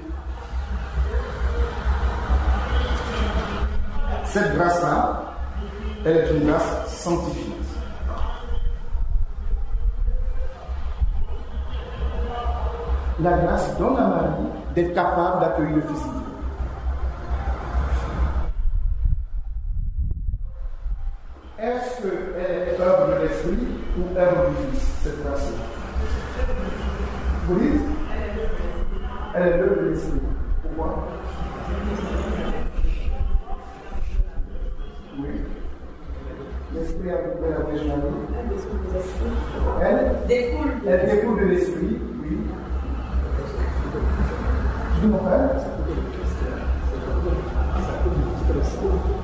Cette grâce-là, elle est une grâce sanctifiante. La grâce donne à Marie d'être capable d'accueillir le Fils de Dieu. Est-ce qu'elle est œuvre de l'Esprit ou œuvre du Fils, cette grâce-là? Vous dites? Elle est l'œuvre de l'Esprit. Pourquoi? Oui. L'Esprit a coupé la Vierge Marie. Elle découle de l'Esprit, oui. Je dis mon frère?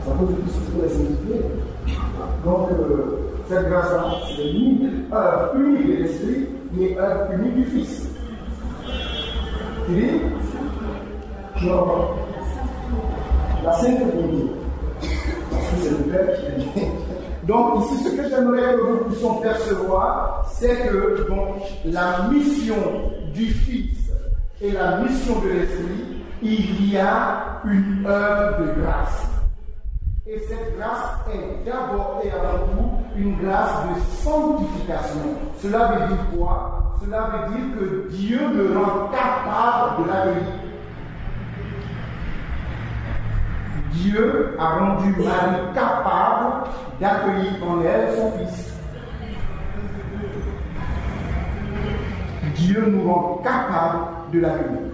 Ça pose une question sur la sainteté. Donc, cette grâce-là, c'est l'œuvre unique de l'Esprit, mais l'œuvre unique du Fils. Tu dis? Je reprends. La Sainte Trinité. Parce que c'est le Père qui a dit. Donc, ici, ce que j'aimerais que nous puissions percevoir, c'est que donc, la mission du Fils et la mission de l'Esprit, il y a une œuvre de grâce. Et cette grâce est d'abord et avant tout une grâce de sanctification. Cela veut dire quoi? Cela veut dire que Dieu me rend capable de l'accueillir. Dieu a rendu Marie capable d'accueillir en elle son Fils. Dieu nous rend capable de l'accueillir.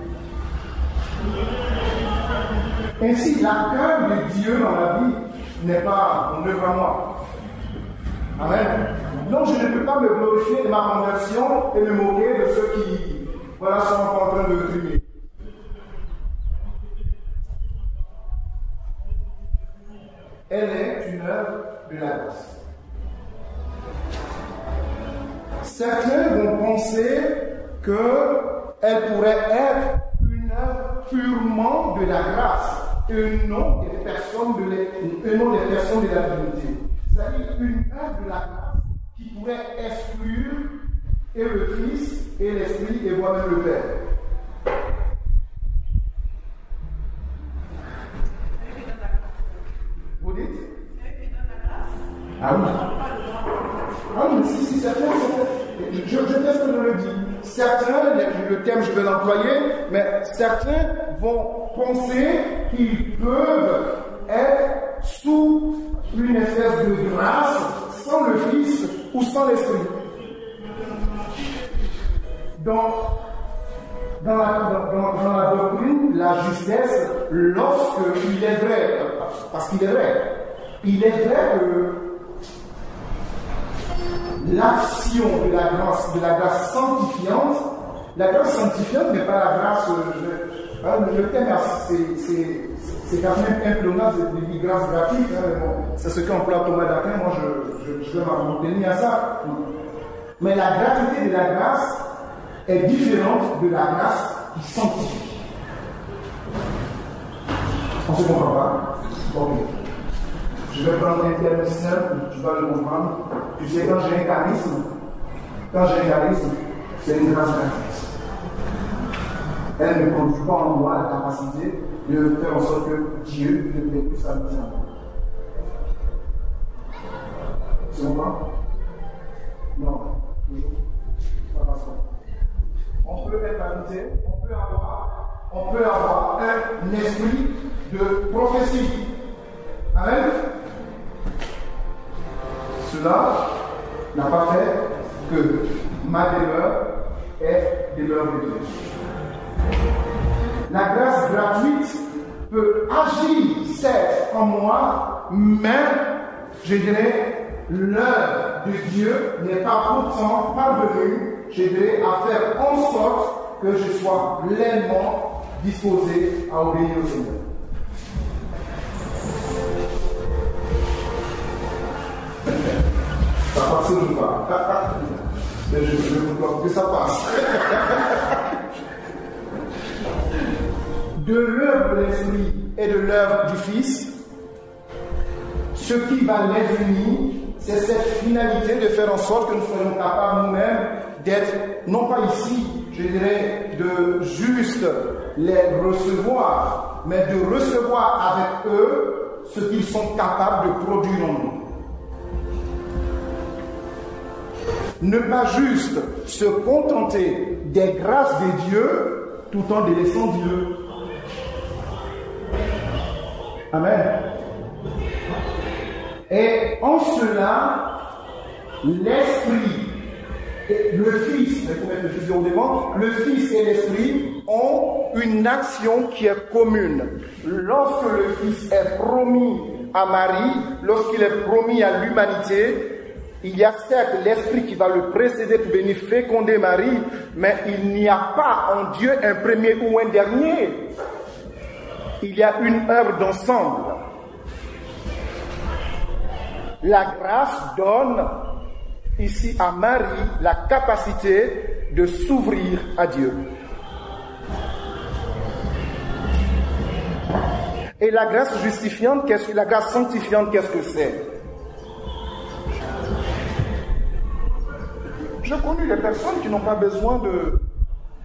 Ainsi, l'accueil de Dieu dans la vie n'est pas mon œuvre à moi. Amen. Donc, je ne peux pas me glorifier de ma conversion et me moquer de ceux qui sont en train de trier. Elle est une œuvre de la grâce. Certains vont penser qu'elle pourrait être une œuvre purement de la grâce, et non des personnes de la divinité. C'est-à-dire une œuvre de la grâce qui pourrait exclure et le Fils et l'Esprit et moi-même le Père. Vous dites? Ah oui. Ah oui, si, certains. Je teste ce que je le dis. Certains, le terme je vais l'employer, mais certains vont penser qu'ils peuvent être sous une espèce de grâce sans le Fils ou sans l'Esprit. Donc, dans la doctrine la justesse lorsqu'il est vrai, parce qu'il est vrai. Il est vrai que l'action de la grâce sanctifiante, la grâce sanctifiante n'est pas la grâce, le terme c'est quand même implémenté, c'est une grâce gratuite, c'est ce qu'emploie Thomas d'Aquin, moi je vais m'en tenir à ça. Mais la gratuité de la grâce est différente de la grâce qui sanctifie. On ne se comprend pas? Ok. Je vais prendre un terme simple, tu vas le comprendre. Tu sais, quand j'ai un charisme, c'est une grâce gratuite. Elle ne produit pas en moi la capacité de faire en sorte que Dieu ne paie plus sa mise en moi. Tu comprends? Non. On peut être baptisé, on peut avoir un esprit de prophétie. Amen. Cela n'a pas fait que ma demeure est demeure de Dieu. La grâce gratuite peut agir, certes, en moi, mais je dirais, l'œuvre de Dieu n'est pas pourtant parvenue, je dirais, à faire en sorte que je sois pleinement disposé à obéir au Seigneur. Ça passe ou pas? Je vous bloque que ça passe. De l'œuvre de l'Esprit et de l'œuvre du Fils, ce qui va les unir, c'est cette finalité de faire en sorte que nous soyons capables nous-mêmes d'être, non pas ici, je dirais, de juste les recevoir, mais de recevoir avec eux ce qu'ils sont capables de produire en nous. Ne pas juste se contenter des grâces de Dieu tout en délaissant Dieu. Amen. Et en cela, l'Esprit, le Fils, le Fils et l'Esprit ont une action qui est commune. Lorsque le Fils est promis à Marie, lorsqu'il est promis à l'humanité, il y a certes l'Esprit qui va le précéder pour venir féconder Marie, mais il n'y a pas en Dieu un premier ou un dernier. Il y a une œuvre d'ensemble. La grâce donne ici à Marie la capacité de s'ouvrir à Dieu. Et la grâce justifiante, la grâce sanctifiante, qu'est-ce que c'est? J'ai connu des personnes qui n'ont pas besoin de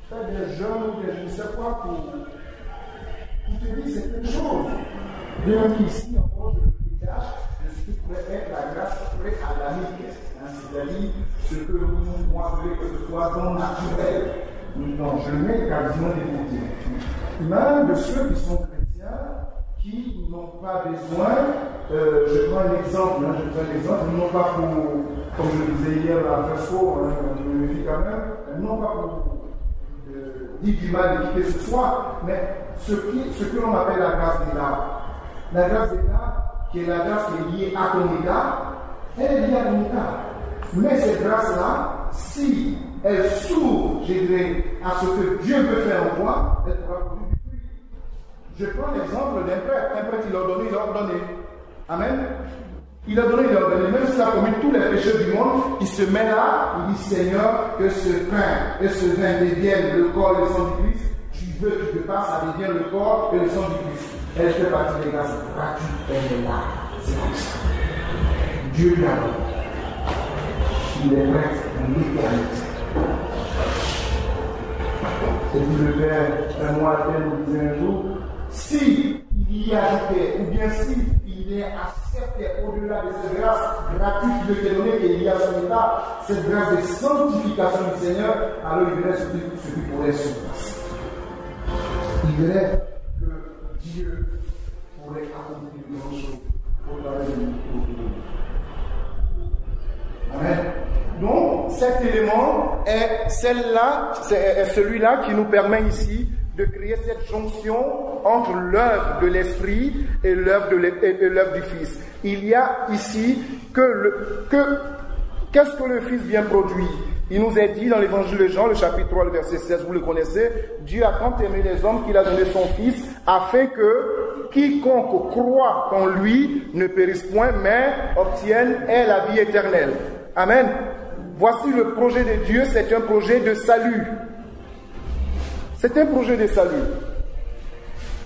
faire des jeûnes ou des je ne sais quoi pour te dire certaines choses. Bien ici, encore, je cache ce qui pourrait être la grâce pré-adamique. C'est-à-dire ce que vous voyez que ce soit don naturel. Non, je mets quasiment des côtés. Même de ceux qui sont chrétiens, qui n'ont pas besoin, je prends un exemple, ils n'ont pas pour, comme je le disais hier à Verso, je me dis quand même, non pas pour dire du mal de qui que ce soit, mais ce que l'on appelle la grâce d'État. La grâce d'État, qui est la grâce qui est liée à ton État, elle est liée à ton État. Mais cette grâce-là, si elle s'ouvre, je dirais, à ce que Dieu veut faire en toi, elle pourra produire du fruit. Je prends l'exemple d'un prêtre. Un prêtre, il a donné, il a ordonné. Amen. Il a donné, il a ordonné. Même s'il a commis tous les péchés du monde, il se met là, il dit Seigneur, que ce pain et ce vin deviennent le corps et le sang du Christ. Tu veux que je te passe, ça devient le corps et le sang du Christ. Elle fait partie des grâces gratuites, elle est là. C'est comme ça. Dieu l'a donné. Il est prêt en l'éternité. C'est dit le Père, un mois à terre nous disait un jour, si il y ajoutait, ou bien si il est accepté au-delà de cette grâce gratuite qui lui est donnée, et il y a son état, cette grâce de sanctification du Seigneur, alors il verrait ce qui pourrait se passer. Il verrait que Dieu pourrait accomplir de grandes choses au travers de nous. Amen. Donc, cet élément est celui-là qui nous permet ici de créer cette jonction entre l'œuvre de l'Esprit et l'œuvre du Fils. Il y a ici qu'est-ce que le Fils vient produire? Il nous est dit dans l'évangile de Jean, le chapitre 3, le verset 16, vous le connaissez, Dieu a tant aimé les hommes qu'il a donné son Fils, afin que quiconque croit en lui ne périsse point, mais obtienne la vie éternelle. Amen. Voici le projet de Dieu, c'est un projet de salut. C'est un projet de salut.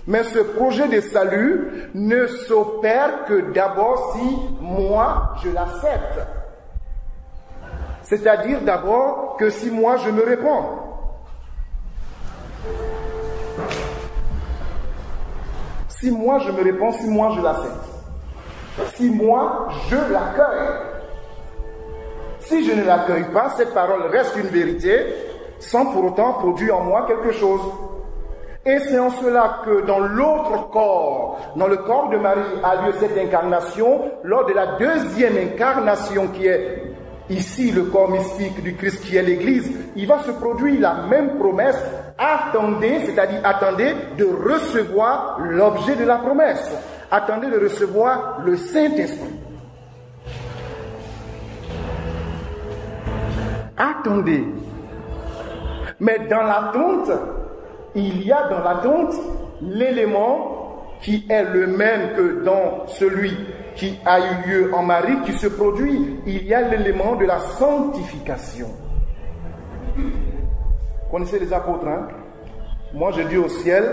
Mais ce projet de salut ne s'opère que d'abord si moi je l'accepte. C'est-à-dire d'abord que si moi je me réponds. Si moi je me réponds, si moi je l'accepte. Si moi je l'accueille. Si je ne l'accueille pas, cette parole reste une vérité sans pour autant produire en moi quelque chose. Et c'est en cela que dans l'autre corps, dans le corps de Marie, a lieu cette incarnation, lors de la deuxième incarnation qui est ici le corps mystique du Christ qui est l'Église, il va se produire la même promesse. Attendez, c'est-à-dire attendez de recevoir l'objet de la promesse. Attendez de recevoir le Saint-Esprit. Attendez. Mais dans l'attente, il y a dans l'attente l'élément qui est le même que dans celui qui a eu lieu en Marie, qui se produit. Il y a l'élément de la sanctification. Vous connaissez les apôtres, hein? Moi, je dis au ciel,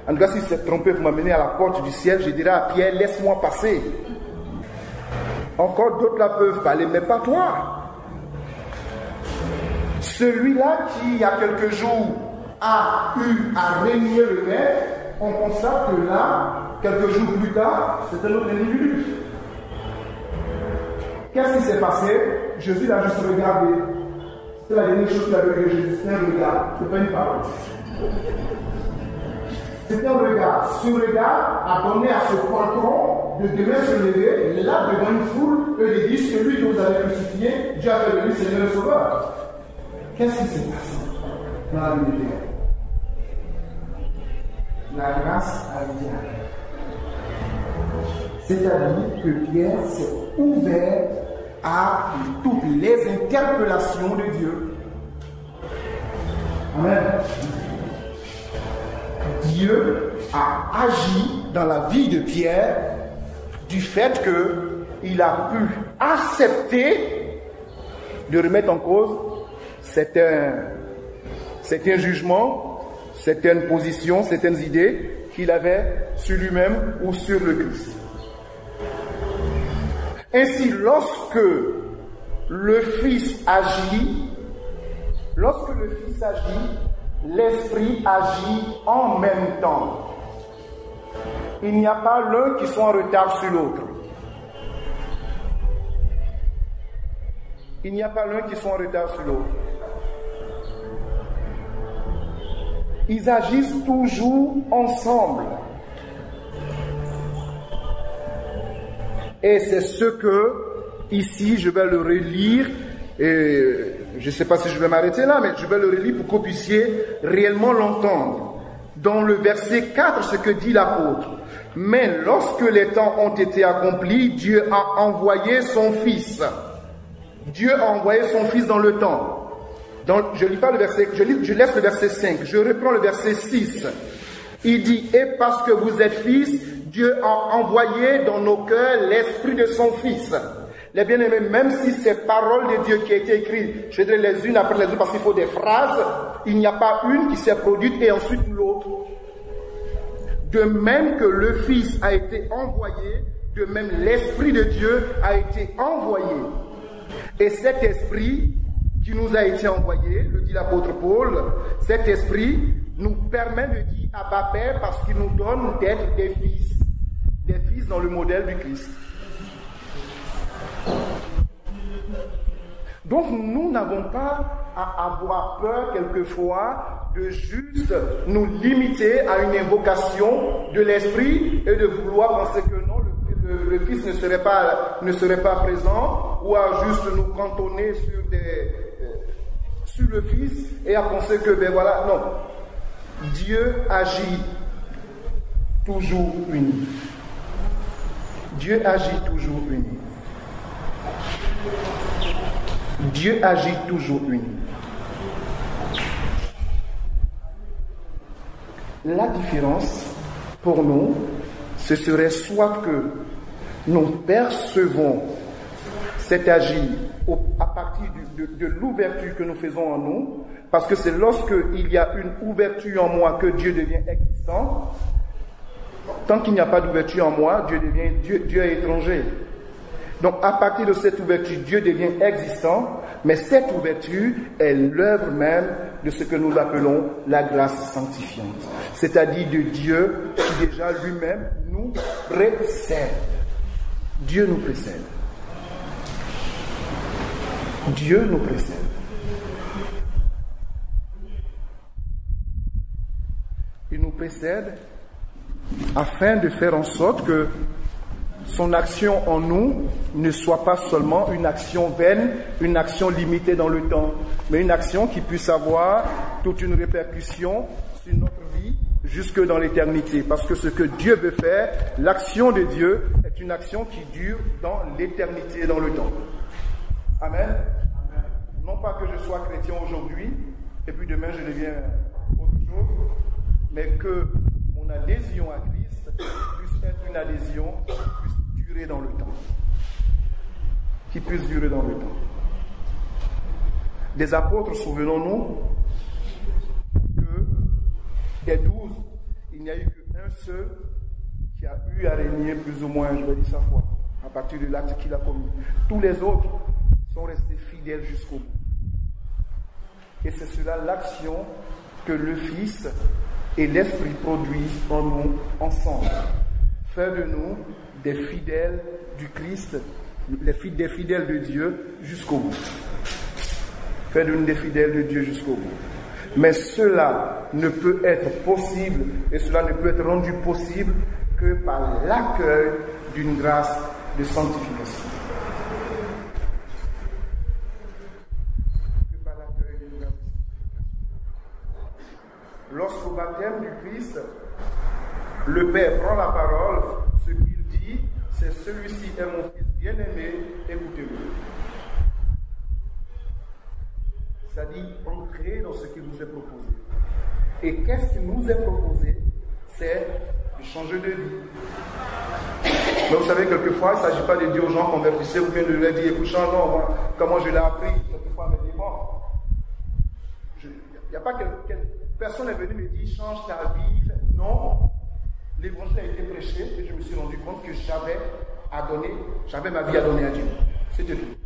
en tout cas, si c'est trompé pour m'amener à la porte du ciel, je dirais à Pierre, laisse-moi passer. Encore d'autres là peuvent parler, mais pas toi. Celui-là qui, il y a quelques jours, a eu à régner le maître, on constate que là, quelques jours plus tard, c'est un autre individu. Qu'est-ce qui s'est passé? Jésus l'a juste regardé. C'est la dernière chose qu'il avait vu Jésus, c'est un regard, c'est pas une parole. C'est un regard. Ce regard a donné à ce patron de demain se lever, là devant une foule, et de dire celui que vous avez crucifié, Dieu a fait de lui Seigneur le Sauveur. Qu'est-ce qui s'est passé dans la vie de Pierre? La grâce a été arrêtée. C'est-à-dire que Pierre s'est ouvert à toutes les interpellations de Dieu. Amen. Dieu a agi dans la vie de Pierre du fait qu'il a pu accepter de remettre en cause certains jugements, certaines positions, certaines idées qu'il avait sur lui-même ou sur le Christ. Ainsi, lorsque le Fils agit, l'Esprit agit en même temps. Il n'y a pas l'un qui soit en retard sur l'autre. Il n'y a pas l'un qui soit en retard sur l'autre. Ils agissent toujours ensemble. Et c'est ce que, ici, je vais le relire, et je ne sais pas si je vais m'arrêter là, mais je vais le relire pour que vous puissiez réellement l'entendre. Dans le verset 4, ce que dit l'apôtre. Mais lorsque les temps ont été accomplis, Dieu a envoyé son Fils. Dieu a envoyé son Fils dans le temps. Je lis pas le verset, je laisse le verset 5, je reprends le verset 6. Il dit, et parce que vous êtes fils, Dieu a envoyé dans nos cœurs l'esprit de son Fils. Les bien-aimés, même si ces paroles de Dieu qui ont été écrites, je dirais les unes après les autres parce qu'il faut des phrases, il n'y a pas une qui s'est produite et ensuite l'autre. De même que le Fils a été envoyé, de même l'Esprit de Dieu a été envoyé. Et cet Esprit qui nous a été envoyé, le dit l'apôtre Paul, cet Esprit nous permet de dire Abba Père parce qu'il nous donne d'être des fils dans le modèle du Christ. Donc nous n'avons pas à avoir peur quelquefois de juste nous limiter à une invocation de l'Esprit et de vouloir penser que non, le Fils ne serait pas présent ou à juste nous cantonner sur sur le Fils et à penser que, ben voilà, non. Dieu agit toujours uni. Dieu agit toujours uni. Dieu agit toujours uni. La différence pour nous, ce serait soit que nous percevons cet agir à partir de l'ouverture que nous faisons en nous, parce que c'est lorsqu'il y a une ouverture en moi que Dieu devient existant. Tant qu'il n'y a pas d'ouverture en moi, Dieu est étranger. Donc à partir de cette ouverture, Dieu devient existant, mais cette ouverture est l'œuvre même de ce que nous appelons la grâce sanctifiante. C'est-à-dire de Dieu qui déjà lui-même nous précède. Dieu nous précède. Dieu nous précède. Il nous précède afin de faire en sorte que son action en nous ne soit pas seulement une action vaine, une action limitée dans le temps, mais une action qui puisse avoir toute une répercussion sur notre vie jusque dans l'éternité. Parce que ce que Dieu veut faire, l'action de Dieu est une action qui dure dans l'éternité et dans le temps. Amen. Non pas que je sois chrétien aujourd'hui, et puis demain je deviens autre chose, mais que mon adhésion à Christ puisse être une adhésion qui puisse durer dans le temps. Qui puisse durer dans le temps. Des apôtres, souvenons-nous que des 12, il n'y a eu qu'un seul qui a eu à régner plus ou moins, je vais dire sa foi, à partir de l'acte qu'il a commis. Tous les autres sont restés fidèles jusqu'au bout. Et c'est cela l'action que le Fils et l'Esprit produisent en nous ensemble. Faire de nous des fidèles du Christ, des fidèles de Dieu jusqu'au bout. Faire de nous des fidèles de Dieu jusqu'au bout. Mais cela ne peut être possible et cela ne peut être rendu possible que par l'accueil d'une grâce de sanctification. Lorsqu'au baptême du Christ, le Père prend la parole, ce qu'il dit, c'est celui-ci est mon Fils bien-aimé, écoutez-le. C'est-à-dire entrer dans ce qui nous est proposé. Et qu'est-ce qui nous est proposé? C'est de changer de vie. Mais vous savez, quelquefois, il ne s'agit pas de dire aux gens convertissez ou bien de leur dire écoute, change, non, comment je l'ai appris. Quelquefois, mais bon, il n'y a pas personne n'est venu me dire change ta vie. Non, l'évangile a été prêché et je me suis rendu compte que j'avais ma vie à donner à Dieu. C'était tout.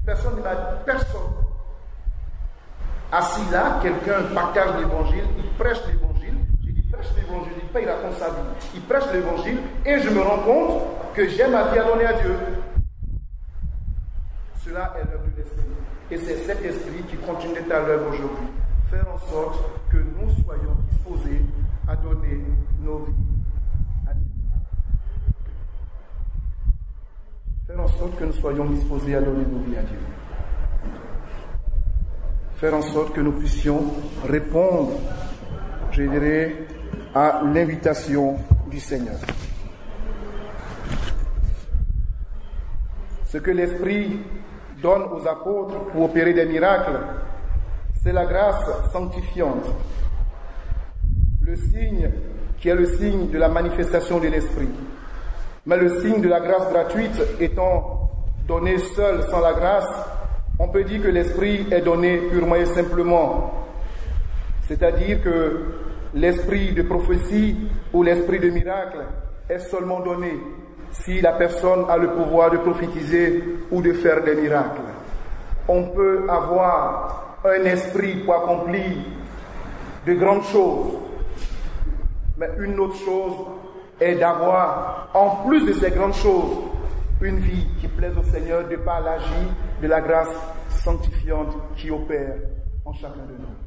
Personne ne m'a dit, personne. Assis là, quelqu'un partage l'évangile, il prêche l'évangile. J'ai dit prêche l'évangile, il paye la compte sa vie. Il prêche l'évangile et je me rends compte que j'ai ma vie à donner à Dieu. Cela est l'œuvre de l'Esprit. Et c'est cet esprit qui continue d'être à l'œuvre aujourd'hui. Faire en sorte que nous soyons disposés à donner nos vies à Dieu. Faire en sorte que nous soyons disposés à donner nos vies à Dieu. Faire en sorte que nous puissions répondre, je dirais, à l'invitation du Seigneur. Ce que l'Esprit donne aux apôtres pour opérer des miracles, c'est la grâce sanctifiante. Le signe qui est le signe de la manifestation de l'Esprit. Mais le signe de la grâce gratuite étant donné seul sans la grâce, on peut dire que l'Esprit est donné purement et simplement. C'est-à-dire que l'esprit de prophétie ou l'esprit de miracle est seulement donné si la personne a le pouvoir de prophétiser ou de faire des miracles. On peut avoir un esprit pour accomplir de grandes choses, mais une autre chose est d'avoir, en plus de ces grandes choses, une vie qui plaise au Seigneur de par l'agir de la grâce sanctifiante qui opère en chacun de nous.